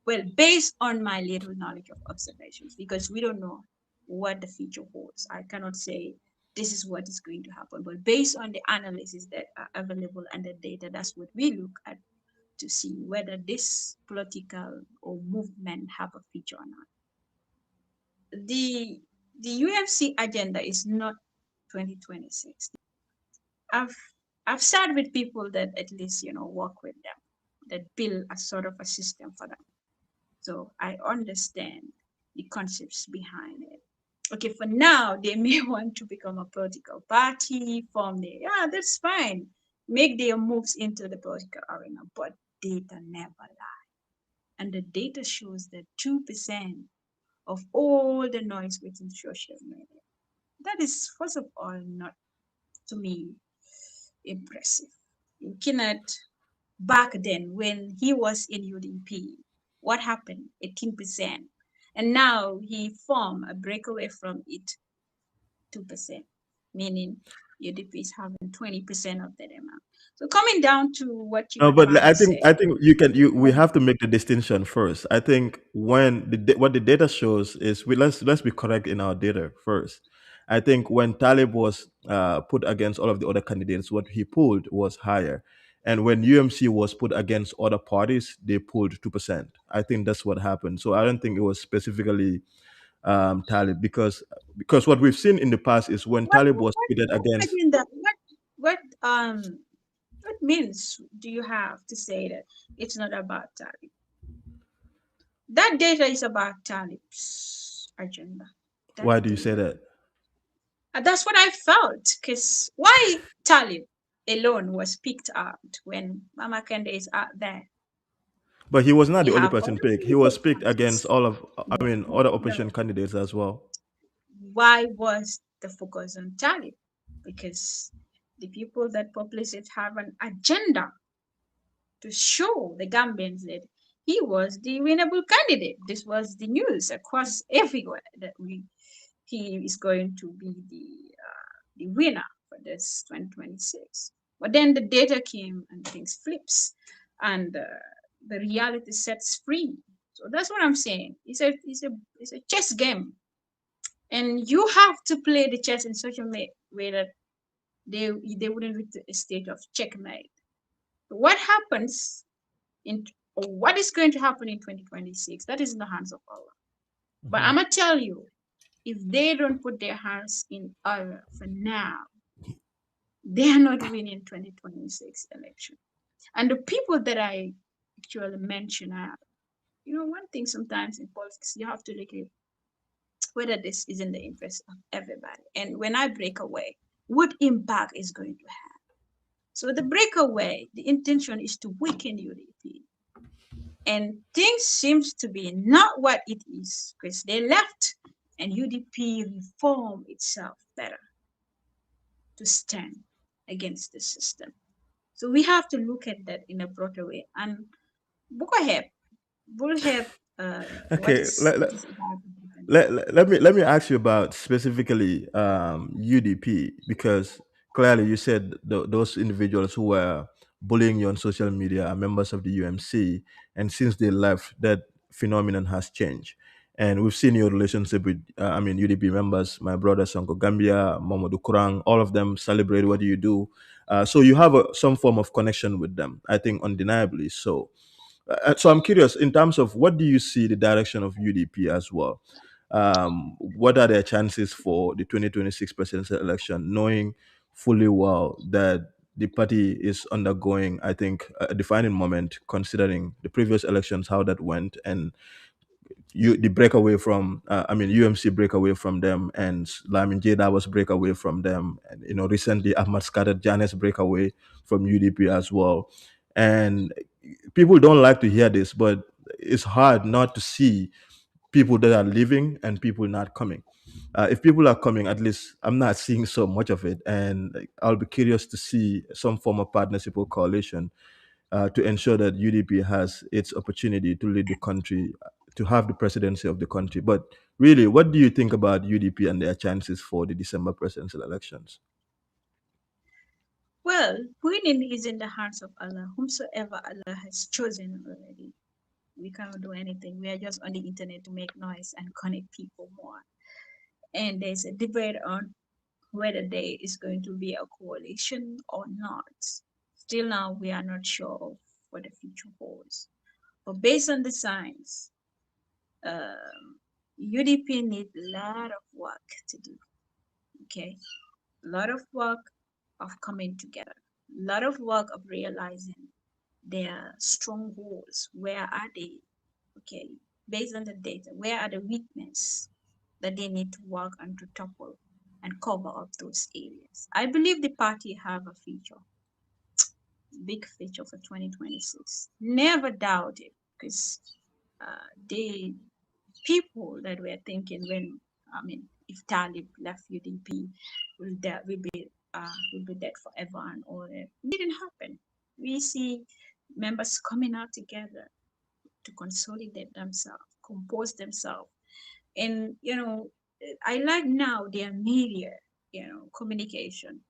[SPEAKER 2] Well, based on my little knowledge of observations, because we don't know what the future holds, I cannot say this is what is going to happen. But based on the analysis that are available and the data, that's what we look at to see whether this political or movement have a future or not. The the UFC agenda is not 2026. I've I've sat with people that at least work with them, that build a sort of a system for them. So I understand the concepts behind it. Okay, for now, they may want to become a political party, form the, yeah, that's fine. Make their moves into the political arena, but data never lie. And the data shows that 2% of all the noise within social media. That is, first of all, not to me impressive. You cannot back then when he was in UDP, what happened? 18%. And now he formed a breakaway from it, 2%, meaning UDP is having 20% of that amount. So coming down to what you
[SPEAKER 1] No,
[SPEAKER 2] are
[SPEAKER 1] but
[SPEAKER 2] trying
[SPEAKER 1] I
[SPEAKER 2] to
[SPEAKER 1] think
[SPEAKER 2] say,
[SPEAKER 1] I think you can you we
[SPEAKER 2] um,
[SPEAKER 1] have to make the distinction first. I think when what the data shows is, let's be correct in our data first. I think when Talib was put against all of the other candidates, what he pulled was higher, and when UMC was put against other parties, they pulled 2%. I think that's what happened. So I don't think it was specifically Talib, because what we've seen in the past is when Talib was pitted
[SPEAKER 2] What
[SPEAKER 1] against.
[SPEAKER 2] agenda? What what means do you have to say that it's not about Talib? That data is about Talib's agenda. That
[SPEAKER 1] Why do you say
[SPEAKER 2] data.
[SPEAKER 1] that?
[SPEAKER 2] That's what I felt. Because why Talib alone was picked out when Mama Kende is out there?
[SPEAKER 1] But he was not
[SPEAKER 2] You
[SPEAKER 1] the only
[SPEAKER 2] have
[SPEAKER 1] person
[SPEAKER 2] other
[SPEAKER 1] picked. He was
[SPEAKER 2] political
[SPEAKER 1] picked against
[SPEAKER 2] parties.
[SPEAKER 1] all of, I
[SPEAKER 2] No,
[SPEAKER 1] mean, other opposition
[SPEAKER 2] no.
[SPEAKER 1] candidates as well.
[SPEAKER 2] Why was the focus on Talib? Because the people that publish it have an agenda to show the Gambians that he was the winnable candidate. This was the news across everywhere that he is going to be the winner for this 2026. But then the data came and things flips, and the reality sets free. So that's what I'm saying. It's a chess game, and you have to play the chess in such a way that they wouldn't reach a state of checkmate. What happens in or what is going to happen in 2026? That is in the hands of Allah. But
[SPEAKER 1] Mhm.
[SPEAKER 2] I'm gonna tell you, if they don't put their hands in order for now, they are not winning 2026 election. And the people that I actually mention are, one thing sometimes in politics, you have to look at whether this is in the interest of everybody. And when I break away, what impact is going to have? So the breakaway, the intention is to weaken UDP. And things seems to be not what it is because they left and UDP reform itself better to stand against the system. So we have to look at that in a broader way. And Bullhead, Bullhead, what
[SPEAKER 1] Okay,
[SPEAKER 2] is what is about
[SPEAKER 1] let me ask you about specifically UDP, because clearly you said those individuals who were bullying you on social media are members of the UMC, and since they left, that phenomenon has changed. And we've seen your relationship with, I mean, UDP members, my brother Sanko Gambia, Mamadou Kurang, all of them celebrate what you do. So you have some form of connection with them, I think, undeniably. So I'm curious in terms of what do you see the direction of UDP as well? What are their chances for the 2026 presidential election, knowing fully well that the party is undergoing, I think, a defining moment, considering the previous elections, how that went, and the breakaway from, I mean, UMC breakaway from them, and Lamin Jeda was breakaway from them, and recently Ahmad Skadat Janes breakaway from UDP as well. And people don't like to hear this, but it's hard not to see people that are leaving and people not coming. If people are coming, at least I'm not seeing so much of it, and like, I'll be curious to see some form of partnership or coalition to ensure that UDP has its opportunity to lead the country, to have the presidency of the country. But really, what do you think about UDP and their chances for the December presidential elections?
[SPEAKER 2] well, winning is in the hands of Allah, whomsoever Allah has chosen already. We cannot do anything. We are just on the internet to make noise and connect people more. And there's a debate on whether there is going to be a coalition or not. Still now, we are not sure of what the future holds. But based on the signs, UDP need a lot of work to do. Okay, a lot of work of coming together, a lot of work of realizing their strongholds. Where are they? Okay, based on the data, where are the weaknesses that they need to work on to topple and cover up those areas? I believe the party have a future, big future for 2026. Never doubt it, because the people that were thinking when, I mean, if Talib left UDP, will be dead forever and all that. It didn't happen. We see members coming out together to consolidate themselves, compose themselves. And, I like now their media, communication.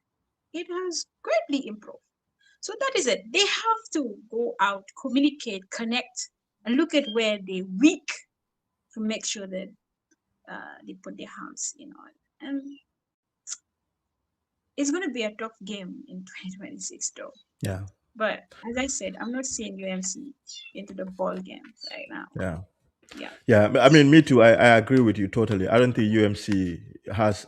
[SPEAKER 2] It has greatly improved. So that is it. They have to go out, communicate, connect, and look at where they're weak to make sure that they put their hands in on. And it's going to be a tough game in 2026, though.
[SPEAKER 1] Yeah,
[SPEAKER 2] But as I said, I'm not seeing UMC into the ball game right now.
[SPEAKER 1] yeah.
[SPEAKER 2] Yeah.
[SPEAKER 1] Yeah, I mean, me too. I agree with you totally. I don't think UMC has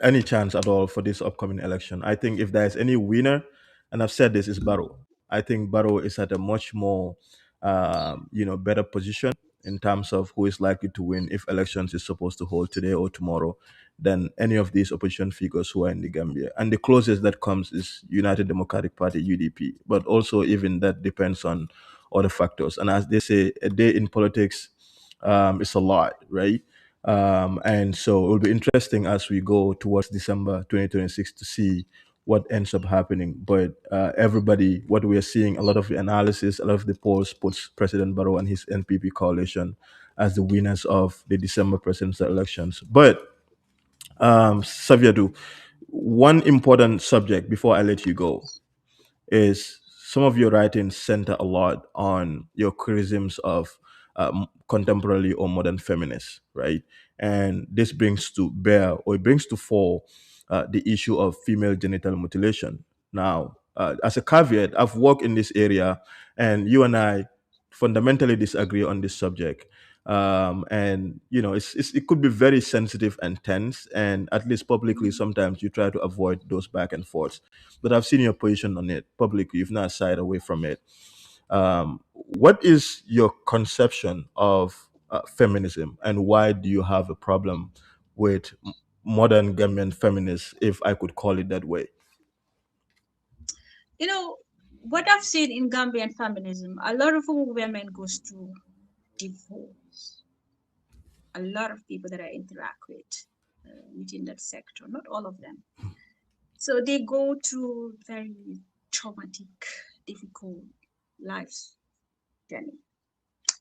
[SPEAKER 1] any chance at all for this upcoming election. I think if there's any winner, and I've said this, is Barrow. I think Barrow is at a much more, better position in terms of who is likely to win if elections is supposed to hold today or tomorrow than any of these opposition figures who are in the Gambia. And the closest that comes is United Democratic Party (UDP). But also, even that depends on other factors. And as they say, a day in politics is a lot, right? And so it will be interesting as we go towards December 2026 to see what ends up happening. But everybody, what we are seeing, a lot of the analysis, a lot of the polls puts President Barrow and his NPP coalition as the winners of the December presidential elections. But Safia, one important subject before I let you go is some of your writings center a lot on your criticisms of contemporary or modern feminists, right? And this brings to bear, or it brings to fore, the issue of female genital mutilation. Now, as a caveat, I've worked in this area, and you and I fundamentally disagree on this subject. And it could be very sensitive and tense, and at least publicly,
[SPEAKER 2] Mhm.
[SPEAKER 1] sometimes you try to avoid those back and forths, but I've seen your position on it publicly. You've not shied away from it. What is your conception of feminism, and why do you have a problem with modern Gambian feminists, if I could call it that way?
[SPEAKER 2] You know, what I've seen in Gambian feminism, a lot of women goes through divorce. A lot of people that I interact with within that sector, not all of them. So they go through very traumatic, difficult lives journey,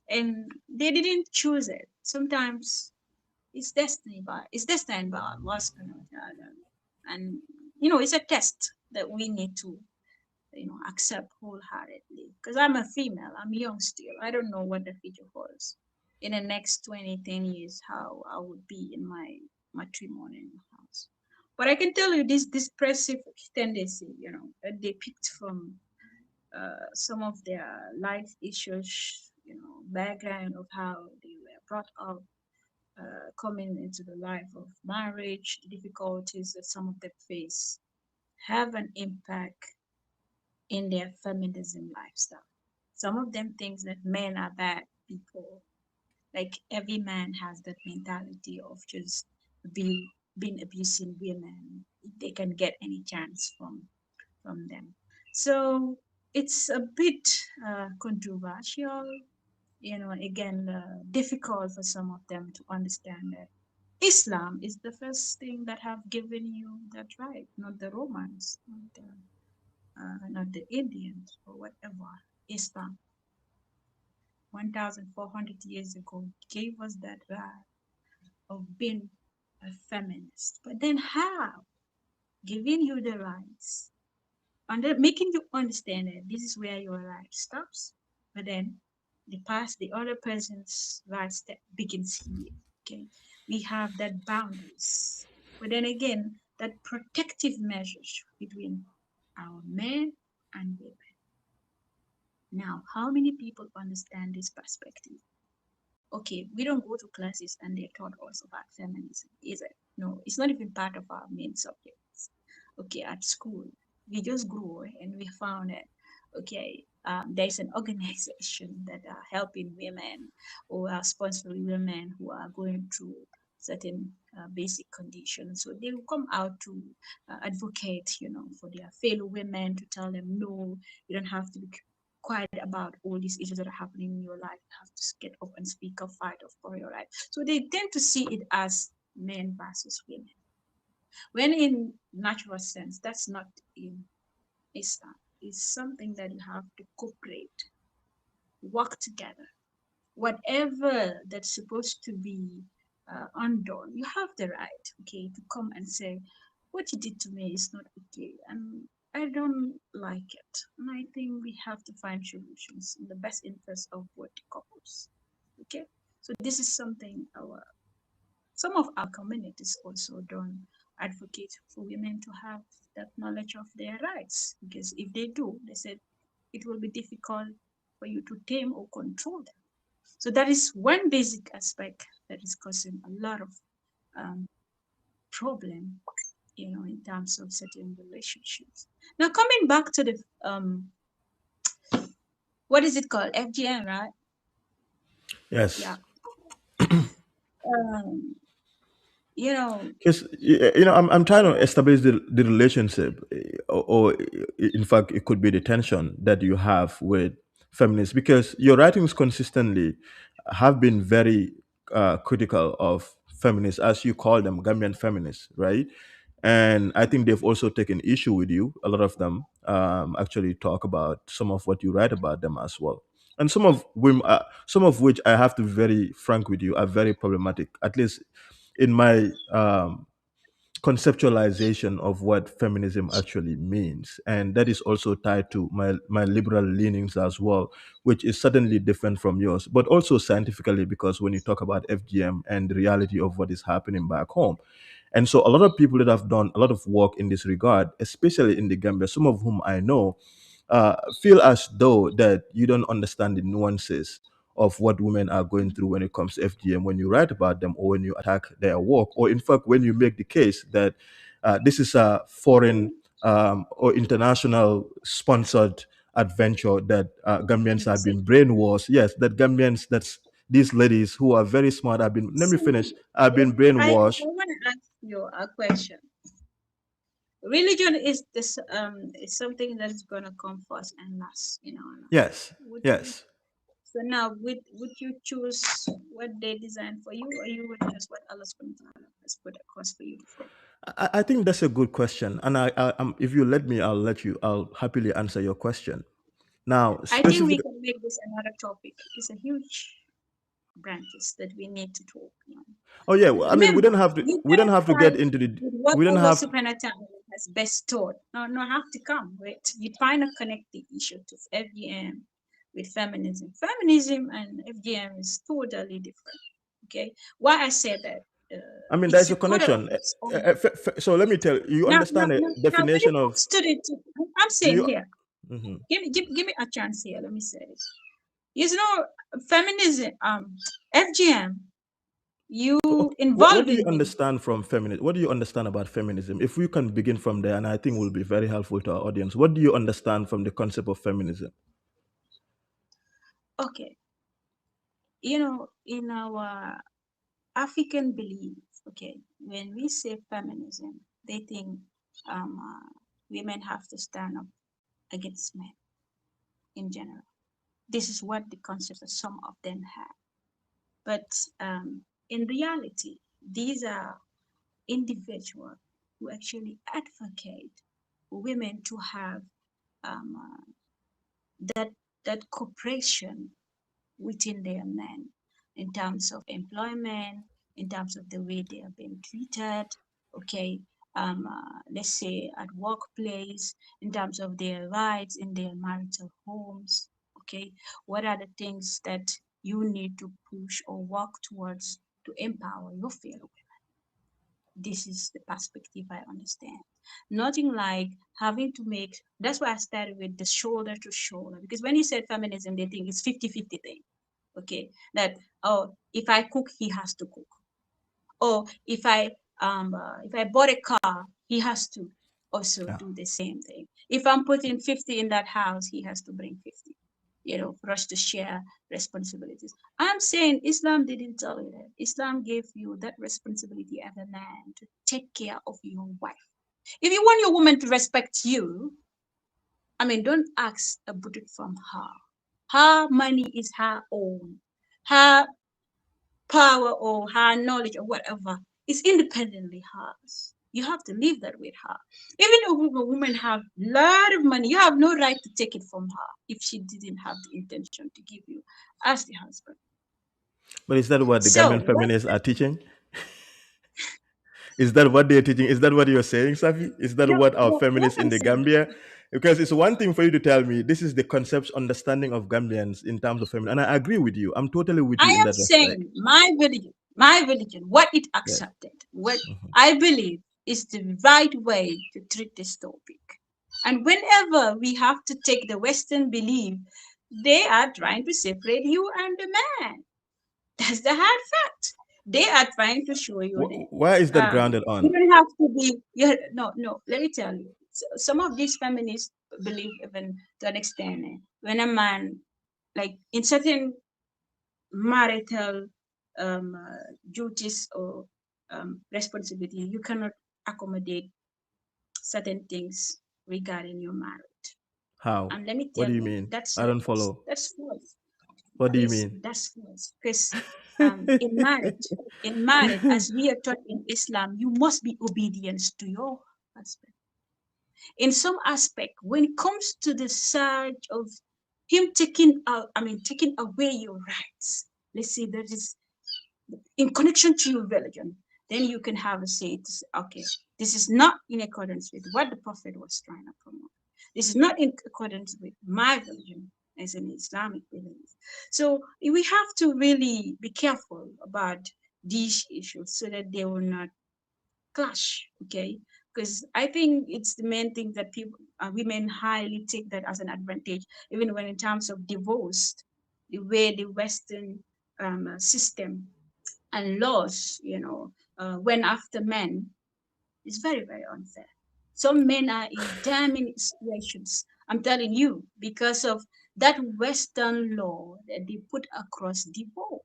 [SPEAKER 2] and they didn't choose it. Sometimes it's destined by Allah subhanahu wa ta'ala. And it's a test that we need to accept wholeheartedly. Because I'm a female, I'm young still. I don't know what the future holds. In the next 20, 10 years, how I would be in my matrimonial house. But I can tell you this depressive tendency, that they picked from some of their life issues, background of how they were brought up, coming into the life of marriage, the difficulties that some of them face have an impact in their feminism lifestyle. Some of them think that men are bad people. Like every man has that mentality of just be being abusing women. They can get any chance from them. So it's a bit controversial, again, difficult for some of them to understand that Islam is the first thing that have given you that right, not the Romans, not the Indians or whatever. Islam, 1,400 years ago, gave us that right of being a feminist. But then how? Giving you the rights, making you understand that this is where your right stops, but then the other person's rights that begins here. Okay, we have that boundaries, but then again, that protective measures between our men and women. Now, how many people understand this perspective? Okay, we don't go to classes and they taught us about feminism, is it? No, it's not even part of our main subjects. Okay, at school, we just grew and we found that, okay, there's an organization that are helping women or are sponsoring women who are going through certain basic conditions. So they will come out to advocate, for their fellow women, to tell them, no, you don't have to be quiet about all these issues that are happening in your life. You have to get up and speak up, fight up for your life. So they tend to see it as men versus women. When in natural sense, that's not in Islam. It's something that you have to cooperate, work together. Whatever that's supposed to be undone, you have the right, okay, to come and say, what you did to me is not okay, and I don't like it. And I think we have to find solutions in the best interest of both couples. Okay, so this is something our some of our communities also don't advocate for women to have that knowledge of their rights, because if they do, they said it will be difficult for you to tame or control them. So that is one basic aspect that is causing a lot of um, problem, in terms of certain relationships. Now, coming back to the what is it called? FGM, right? Yeah.
[SPEAKER 1] Yes.
[SPEAKER 2] Um, you know,
[SPEAKER 1] Because I'm trying to establish the relationship, or in fact, it could be the tension that you have with feminists, because your writings consistently have been very critical of feminists, as you call them, Gambian feminists, right? And I think they've also taken issue with you. A lot of them actually talk about some of what you write about them as well, and some of which I have to be very frank with you are very problematic, at least in my conceptualization of what feminism actually means. And that is also tied to my liberal leanings as well, which is certainly different from yours, but also scientifically, because when you talk about FGM and the reality of what is happening back home. And so a lot of people that have done a lot of work in this regard, especially in the Gambia, some of whom I know, feel as though that you don't understand the nuances of what women are going through when it comes to FGM, when you write about them or when you attack their work, or in fact when you make the case that this is a foreign or international sponsored adventure, that Gambians have been
[SPEAKER 2] music.
[SPEAKER 1] brainwashed. Yes, that Gambians, that's these ladies who are very smart have been, let me
[SPEAKER 2] So,
[SPEAKER 1] finish, have
[SPEAKER 2] if
[SPEAKER 1] been
[SPEAKER 2] I
[SPEAKER 1] brainwashed.
[SPEAKER 2] want to ask you a question. Religion is something that is gonna come first and last in our life.
[SPEAKER 1] Yes,
[SPEAKER 2] Would you?
[SPEAKER 1] yes.
[SPEAKER 2] So now, would you choose what they designed for you, or you would choose what Allah subhanahu wa ta'ala has put across for you to follow?
[SPEAKER 1] I think that's a good question, and if you let me, I'll happily answer your question. Now,
[SPEAKER 2] I think we
[SPEAKER 1] specific.
[SPEAKER 2] can make this another topic. It's a huge branches that we need to talk on.
[SPEAKER 1] Oh yeah, I mean,
[SPEAKER 2] Remember, you
[SPEAKER 1] we don't
[SPEAKER 2] cannot
[SPEAKER 1] have to
[SPEAKER 2] start
[SPEAKER 1] get into the,
[SPEAKER 2] with what
[SPEAKER 1] we don't
[SPEAKER 2] Allah
[SPEAKER 1] have.
[SPEAKER 2] subhanahu wa ta'ala has bestowed. No, no, have to come. Wait, you trying to connect the issue to FGM with feminism. Feminism and FGM is totally different. Okay, why I say that?
[SPEAKER 1] I mean,
[SPEAKER 2] It's
[SPEAKER 1] there's
[SPEAKER 2] a
[SPEAKER 1] a
[SPEAKER 2] quarter of
[SPEAKER 1] connection.
[SPEAKER 2] its own.
[SPEAKER 1] So let me tell you. You understand the
[SPEAKER 2] Now, when it
[SPEAKER 1] definition of.
[SPEAKER 2] comes to the, I'm
[SPEAKER 1] Do
[SPEAKER 2] saying
[SPEAKER 1] you?
[SPEAKER 2] here,
[SPEAKER 1] Mhm.
[SPEAKER 2] give me a chance here. Let me say this. You know, feminism, FGM, you
[SPEAKER 1] Okay, what do you
[SPEAKER 2] involving me.
[SPEAKER 1] understand from feminism? What do you understand about feminism? If we can begin from there, and I think will be very helpful to our audience. What do you understand from the concept of feminism?
[SPEAKER 2] Okay, in our African belief, okay, when we say feminism, they think women have to stand up against men in general. This is what the concept that some of them have. But in reality, these are individuals who actually advocate women to have um, that that cooperation within their men in terms of employment, in terms of the way they are being treated, okay, let's say at workplace, in terms of their rights in their marital homes, okay, what are the things that you need to push or work towards to empower your fellow? This is the perspective I understand. Nothing like having to make, that's why I started with the shoulder to shoulder. Because when you said feminism, they think it's 50-50 thing. Okay. That, oh, if I cook, he has to cook. Or if I bought a car, he has to also
[SPEAKER 1] Yeah.
[SPEAKER 2] do the same thing. If I'm putting 50 in that house, he has to bring 50, for us to share responsibilities. I'm saying Islam didn't tell you that. Islam gave you that responsibility as a man to take care of your wife. If you want your woman to respect you, I mean, don't ask about it from her. Her money is her own. Her power or her knowledge or whatever is independently hers. You have to leave that with her. Even if a woman have a lot of money, you have no right to take it from her if she didn't have the intention to give you as the husband.
[SPEAKER 1] But is that what the
[SPEAKER 2] So
[SPEAKER 1] Gambian
[SPEAKER 2] what
[SPEAKER 1] feminists are teaching? Is that what they're teaching? Is that what you're saying, Safi? Is that
[SPEAKER 2] no,
[SPEAKER 1] what our
[SPEAKER 2] no, what
[SPEAKER 1] feminists in
[SPEAKER 2] I'm
[SPEAKER 1] the
[SPEAKER 2] saying,
[SPEAKER 1] Gambia? Because it's one thing for you to tell me this is the concept understanding of Gambians in terms of feminism, and I agree with you. I'm totally with
[SPEAKER 2] I
[SPEAKER 1] you in
[SPEAKER 2] am
[SPEAKER 1] that respect.
[SPEAKER 2] saying my religion, what it
[SPEAKER 1] Yes.
[SPEAKER 2] accepted, what
[SPEAKER 1] Mhm.
[SPEAKER 2] I believe is the right way to treat this topic. And whenever we have to take the Western belief, They are trying to separate you and the man. That's the hard fact. They are trying to show you that
[SPEAKER 1] Where is that grounded
[SPEAKER 2] you
[SPEAKER 1] on?
[SPEAKER 2] don't have to be. You, no, no. Let me tell you. Some of these feminists believe even to an extent when a man, like in certain marital duties or responsibility, you cannot accommodate certain things regarding your marriage.
[SPEAKER 1] How?
[SPEAKER 2] And let me
[SPEAKER 1] What
[SPEAKER 2] tell
[SPEAKER 1] do you
[SPEAKER 2] you,
[SPEAKER 1] mean?
[SPEAKER 2] that's
[SPEAKER 1] I
[SPEAKER 2] not
[SPEAKER 1] don't follow.
[SPEAKER 2] that's false.
[SPEAKER 1] What do you
[SPEAKER 2] Listen,
[SPEAKER 1] mean?
[SPEAKER 2] that's false. Because in marriage, as we are taught in Islam, you must be obedient to your husband. In some aspect, when it comes to the side of him taking out, I mean, taking away your rights, let's say that is in connection to your religion, then you can have a say to say, okay, this is not in accordance with what the Prophet was trying to promote. This is not in accordance with my religion as an Islamic belief. So we have to really be careful about these issues so that they will not clash, okay? Because I think it's the main thing that people, women highly take that as an advantage, even when in terms of divorce, the way the Western system and laws, went after men is very, very unfair. Some men are in damning situations. I'm telling you, because of that Western law that they put across divorce.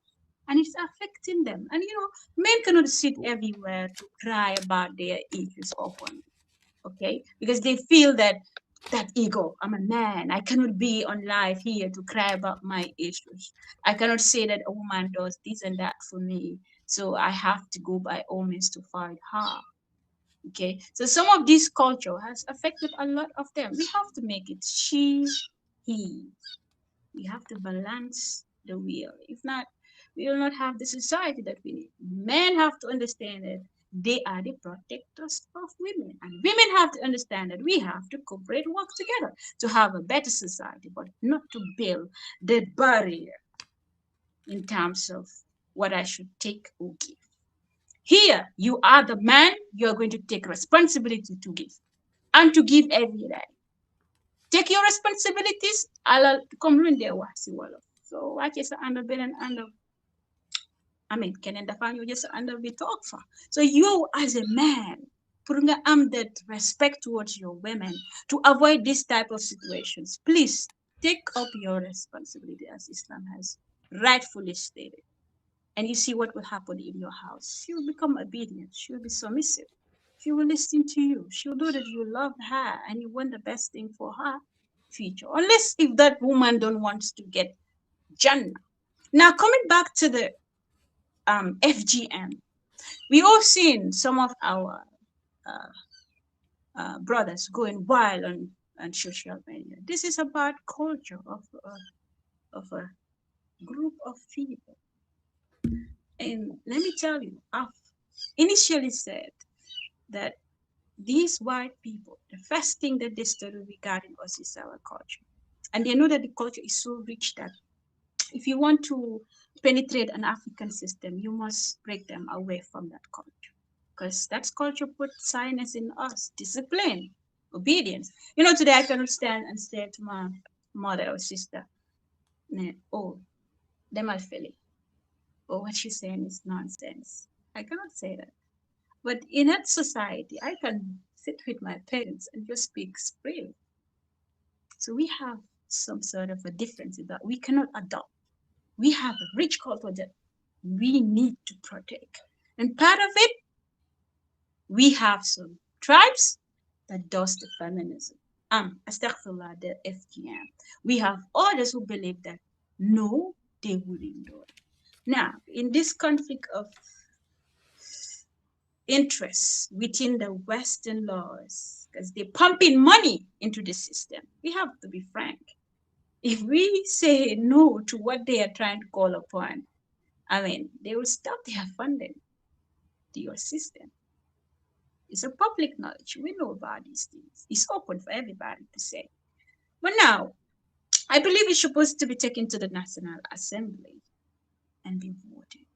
[SPEAKER 2] And it's affecting them. And men cannot sit everywhere to cry about their issues openly, okay? Because they feel that ego. I'm a man. I cannot be on live here to cry about my issues. I cannot say that a woman does this and that for me. So I have to go by all means to fight her. Okay. So some of this culture has affected a lot of them. We have to make it she, he. We have to balance the wheel. If not, we will not have the society that we need. Men have to understand that they are the protectors of women. And women have to understand that we have to cooperate, work together to have a better society, but not to build the barrier in terms of what I should take or give. Here, you are the man, you're going to take responsibility to give and to give every day. Take your responsibilities, I'll come in there. So, what is the under bill and under I mean, kenen dafa ñu just under we talk for. So you as a man, putting that respect towards your women to avoid this type of situations. Please take up your responsibility as Islam has rightfully stated. And you see what will happen in your house. She will become obedient. She will be submissive. She will listen to you. She will know that you love her and you want the best thing for her future. Unless if that woman don't want to get Jannah. Now coming back to the FGM, we all seen some of our uh, brothers going wild on social media. This is about culture of a group of people. And let me tell you, I've initially said that these white people, the first thing that they study regarding us is our culture. And they know that the culture is so rich that if you want to penetrate an African system, you must break them away from that culture. Because that culture put silence in us, discipline, obedience. Today I cannot stand and say to my mother or sister, oh, them are Philly. Or what she's saying is nonsense. I cannot say that. But in that society, I can sit with my parents and just speak freely. So we have some sort of a difference in that we cannot adopt. We have a rich culture that we need to protect. And part of it, we have some tribes that does the feminism. Astaghfirullah, the FGM. We have others who believe that no, they wouldn't do it. Now, in this conflict of interests within the Western laws, because they're pumping money into the system, we have to be frank. If we say no to what they are trying to call upon, I mean, they will stop their funding to your system. It's a public knowledge. We know about these things. It's open for everybody to say. But now, I believe it's supposed to be taken to the National Assembly and be voted.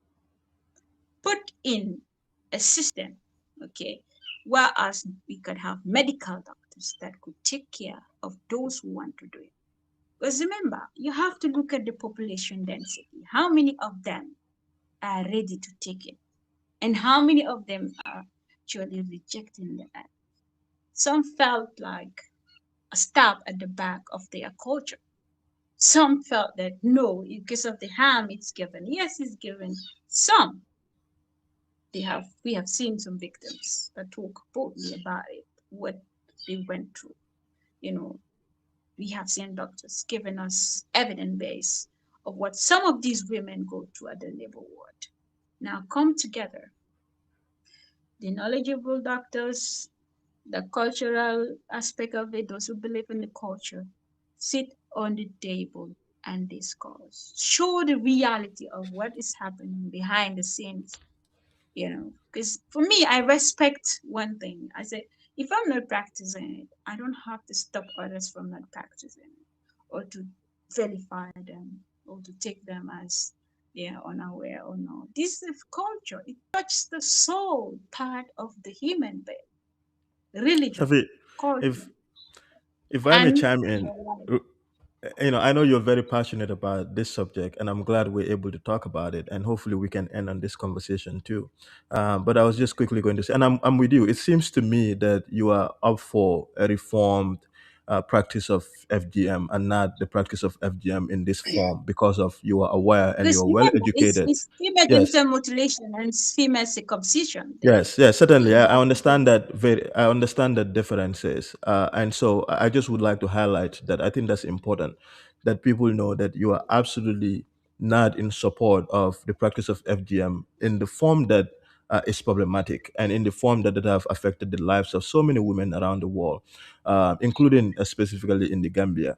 [SPEAKER 2] Put in a system, okay, whereas we could have medical doctors that could take care of those who want to do it. Because remember, you have to look at the population density. How many of them are ready to take it? And how many of them are actually rejecting that? Some felt like a stab at the back of their culture. Some felt that no, because of the harm it's given. Yes, it's given. Some we have seen some victims that talk boldly about it, what they went through. You know, we have seen doctors giving us evidence base of what some of these women go through at the labor ward. Now come together, the knowledgeable doctors, the cultural aspect of it, those who believe in the culture, sit on the table and discuss. Show the reality of what is happening behind the scenes, you know. Because for me, I respect one thing. I say, if I'm not practicing it, I don't have to stop others from not practicing it or to vilify them or to take them as they are unaware or not. This is culture. It touches the soul part of the human being, religion,
[SPEAKER 1] Safi,
[SPEAKER 2] culture,
[SPEAKER 1] if I may
[SPEAKER 2] and
[SPEAKER 1] chime in,
[SPEAKER 2] your life.
[SPEAKER 1] r- I know you're very passionate about this subject, and I'm glad we're able to talk about it, and hopefully we can end on this conversation too. But I was just quickly going to say, and I'm with you. It seems to me that you are up for a reformed practice of FGM and not the practice of FGM in this form because of you are aware and you
[SPEAKER 2] Because
[SPEAKER 1] are well
[SPEAKER 2] remember,
[SPEAKER 1] educated.
[SPEAKER 2] it's female
[SPEAKER 1] Yes.
[SPEAKER 2] genital mutilation and it's female circumcision there.
[SPEAKER 1] Yes, yes, certainly.
[SPEAKER 2] You
[SPEAKER 1] I
[SPEAKER 2] have to,
[SPEAKER 1] understand that I understand that differences, and so I just would like to highlight that I think that's important that people know that you are absolutely not in support of the practice of FGM in the form that is problematic and in the form that have affected the lives of so many women around the world, including specifically in the Gambia.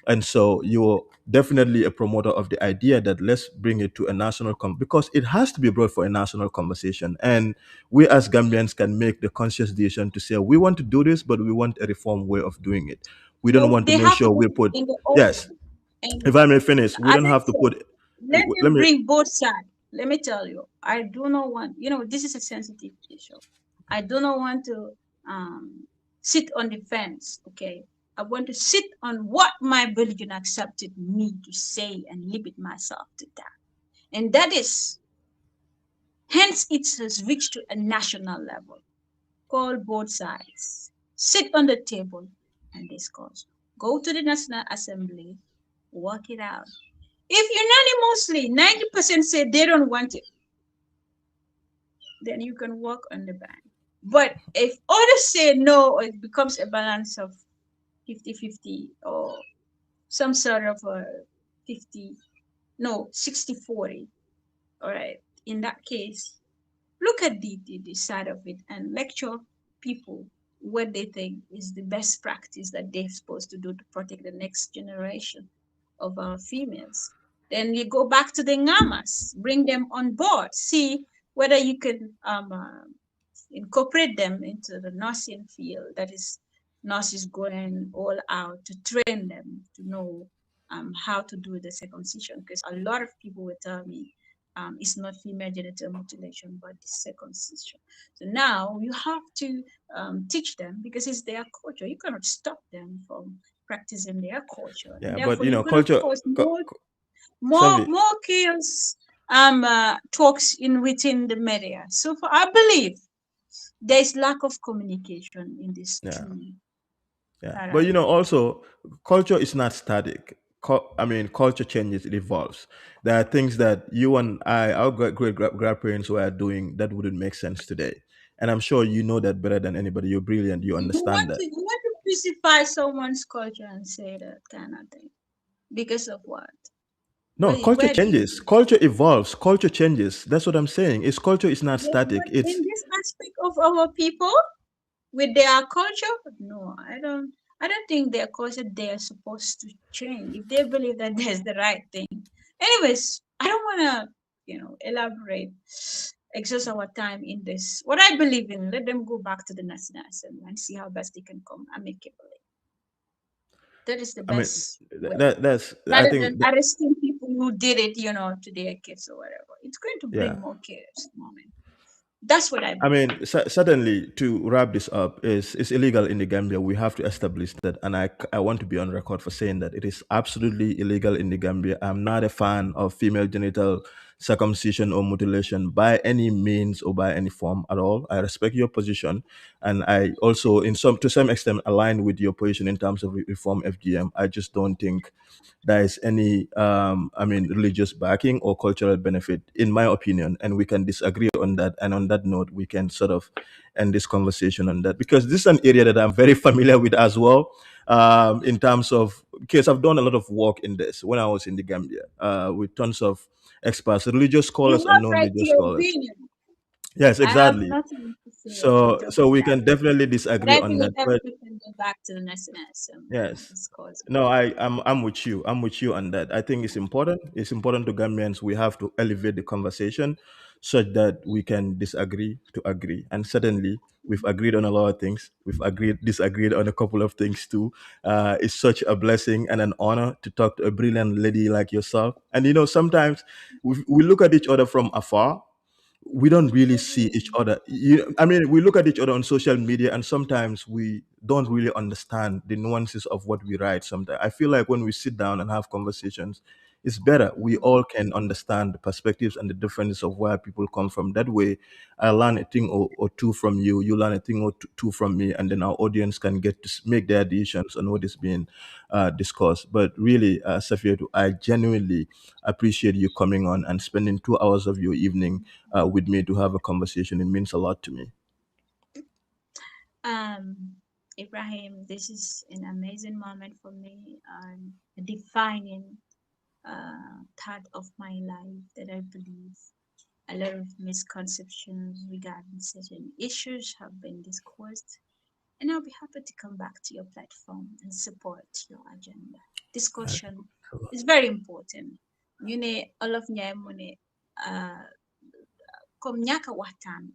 [SPEAKER 1] And so you're definitely a promoter of the idea that let's bring it to a national because it has to be brought for a national conversation. And we as Gambians can make the conscious decision to say we want to do this, but we want a reform way of doing it. We don't
[SPEAKER 2] no,
[SPEAKER 1] want to
[SPEAKER 2] they
[SPEAKER 1] make
[SPEAKER 2] have to
[SPEAKER 1] sure
[SPEAKER 2] do
[SPEAKER 1] we
[SPEAKER 2] it
[SPEAKER 1] put
[SPEAKER 2] in the
[SPEAKER 1] yes.
[SPEAKER 2] open. And
[SPEAKER 1] If I may finish, we
[SPEAKER 2] as
[SPEAKER 1] don't
[SPEAKER 2] I
[SPEAKER 1] have to
[SPEAKER 2] said,
[SPEAKER 1] put.
[SPEAKER 2] let
[SPEAKER 1] Let
[SPEAKER 2] them
[SPEAKER 1] me.
[SPEAKER 2] bring both sides. Let me tell you, I do not want, this is a sensitive issue. I do not want to sit on the fence, okay? I want to sit on what my religion accepted me to say and limit myself to that. And that is, hence it has reached to a national level. Call both sides, sit on the table and discuss. Go to the National Assembly, work it out. If unanimously 90% say they don't want it, then you can work on the ban. But if others say no, or it becomes a balance of 50-50 or some sort of a 50, no, 60-40. All right. In that case, look at the side of it and lecture people what they think is the best practice that they're supposed to do to protect the next generation of our females. Then you go back to the Ngamas, bring them on board, see whether you can incorporate them into the nursing field. That is, nurses going all out to train them to know how to do the circumcision. Because a lot of people will tell me it's not female genital mutilation, but the circumcision. So now you have to teach them because it's their culture. You cannot stop them from practicing their culture, and
[SPEAKER 1] Yeah, but
[SPEAKER 2] therefore you're going to
[SPEAKER 1] culture.
[SPEAKER 2] cause
[SPEAKER 1] Savi,
[SPEAKER 2] more chaos talks in within the media. So for, I believe there is lack of communication in these
[SPEAKER 1] yeah.
[SPEAKER 2] two
[SPEAKER 1] Yeah, but
[SPEAKER 2] paradigms.
[SPEAKER 1] also culture is not static. I mean, culture changes; it evolves. There are things that you and I, our grandparents, were doing that wouldn't make sense today, and I'm sure you know that better than anybody. You're brilliant. You understand that.
[SPEAKER 2] You want to crucify someone's culture and say that kind of thing because of what?
[SPEAKER 1] No, culture
[SPEAKER 2] Where do you
[SPEAKER 1] changes. Culture evolves. Culture changes. That's what I'm saying. Is culture is not
[SPEAKER 2] yes,
[SPEAKER 1] static.
[SPEAKER 2] but
[SPEAKER 1] It's
[SPEAKER 2] in this aspect of our people with their culture, no, I don't think their culture they are supposed to change if they believe that there's the right thing. Anyways, I don't wanna, elaborate, exhaust our time in this. What I believe in, let them go back to the National Assembly and see how best they can come amicably. That is the
[SPEAKER 1] I mean,
[SPEAKER 2] best way.
[SPEAKER 1] that's. I
[SPEAKER 2] Rather than
[SPEAKER 1] think.
[SPEAKER 2] arresting people who did it, to their kids or whatever. It's going to
[SPEAKER 1] Yeah.
[SPEAKER 2] bring more chaos moment. That's what I
[SPEAKER 1] I
[SPEAKER 2] believe.
[SPEAKER 1] mean, certainly to wrap this up is it's illegal in the Gambia. We have to establish that, and I want to be on record for saying that it is absolutely illegal in the Gambia. I'm not a fan of female genital circumcision or mutilation by any means or by any form at all. I respect your position, and I also, in some to some extent, align with your position in terms of reform FGM. I just don't think there is any I mean religious backing or cultural benefit in my opinion, and we can disagree on that, and on that note we can sort of end this conversation on that, because this is an area that I'm very familiar with as well, in terms of, because I've done a lot of work in this when I was in the Gambia, with tons of experts, religious
[SPEAKER 2] You
[SPEAKER 1] scholars and
[SPEAKER 2] have right to
[SPEAKER 1] non-religious
[SPEAKER 2] your
[SPEAKER 1] scholars.
[SPEAKER 2] opinion.
[SPEAKER 1] Yes,
[SPEAKER 2] I have
[SPEAKER 1] exactly.
[SPEAKER 2] nothing to say on
[SPEAKER 1] so
[SPEAKER 2] top
[SPEAKER 1] so
[SPEAKER 2] of
[SPEAKER 1] we
[SPEAKER 2] that.
[SPEAKER 1] can definitely
[SPEAKER 2] But
[SPEAKER 1] disagree
[SPEAKER 2] I
[SPEAKER 1] on that,
[SPEAKER 2] believe
[SPEAKER 1] but
[SPEAKER 2] everything can go back to the nationalism
[SPEAKER 1] yes.
[SPEAKER 2] discourse.
[SPEAKER 1] No, I'm with you. I'm with you on that. I think it's important. It's important to Gambians. We have to elevate the conversation such that we can disagree to agree. And certainly we've agreed on a lot of things. We've agreed disagreed on a couple of things too. It's such a blessing and an honor to talk to a brilliant lady like yourself. And sometimes we look at each other from afar, we don't really see each other. I mean, we look at each other on social media, and sometimes we don't really understand the nuances of what we write. Sometimes I feel like when we sit down and have conversations, it's better. We all can understand the perspectives and the differences of where people come from. That way, I learn a thing or two from you. You learn a thing or two from me, and then our audience can get to make their decisions on what is being discussed. But really, Safia, I genuinely appreciate you coming on and spending 2 hours of your evening with me to have a conversation. It means a lot to me.
[SPEAKER 2] Um, Ibrahim, this is an amazing moment for me, a defining part of my life that I believe a lot of misconceptions regarding certain issues have been discussed, and I'll be happy to come back to your platform and support your agenda. Discussion is very important. You know, all of them, uh, comme ñàkk a waxtaan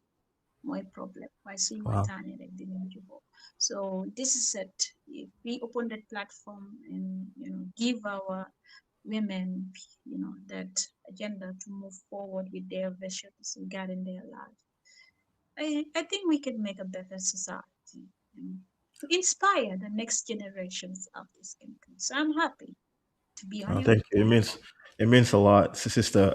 [SPEAKER 2] mooy problème waaye suñ
[SPEAKER 1] Wow.
[SPEAKER 2] waxtaanee rek dinañ juboo. So this is it. If we open that platform and give our women that agenda to move forward with their visions regarding their lives, I think we can make a better society and to inspire the next generations of this country. So I'm happy to be on
[SPEAKER 1] Oh,
[SPEAKER 2] your
[SPEAKER 1] thank you. It means
[SPEAKER 2] platform.
[SPEAKER 1] it means a lot, Sister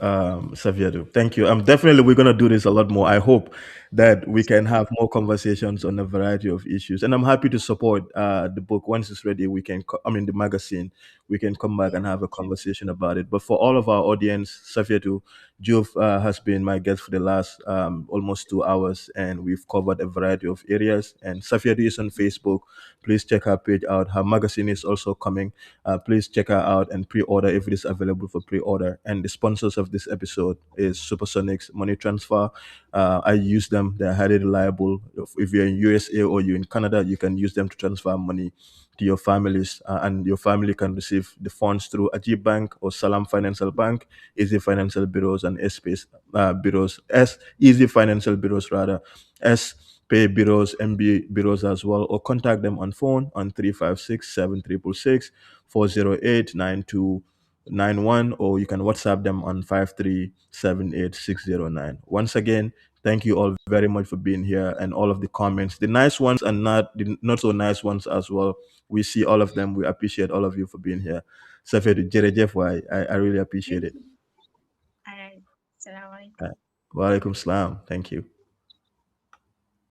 [SPEAKER 1] Safia. Thank you. Definitely we're gonna do this a lot more. I hope that we can have more conversations on a variety of issues, and I'm happy to support the book once it's ready. We can, I mean, the magazine. We can come back
[SPEAKER 2] Yeah,
[SPEAKER 1] and have a
[SPEAKER 2] sure.
[SPEAKER 1] conversation about it. But for all of our audience, Safia Joof has been my guest for the last almost 2 hours, and we've covered a variety of areas. And Safia is on Facebook. Please check her page out. Her magazine is also coming. Please check her out and pre-order if it is available for pre-order. And the sponsors of this episode is Supersonics Money Transfer. I use them; they're highly reliable. If you're in USA or you're in Canada, you can use them to transfer money to your families, and your family can receive the funds through Ajib Bank or Salam Financial Bank, Easy Financial Bureaus, and S-Space bureaus, Easy Financial Bureaus rather, S Pay bureaus, MB bureaus as well, or contact them on phone on 356 766 408 9291, or you can WhatsApp them on 5378609. Once again, thank you all very much for being here, and all of the comments, the nice ones and not the not so nice ones as well. We see all of them. We appreciate all of you for being here. Safedu Jeff, I really appreciate
[SPEAKER 2] Thank
[SPEAKER 1] it.
[SPEAKER 2] you. All right. Assalamu
[SPEAKER 1] Uh,
[SPEAKER 2] alaikum.
[SPEAKER 1] Wa alaikum salam. Thank you.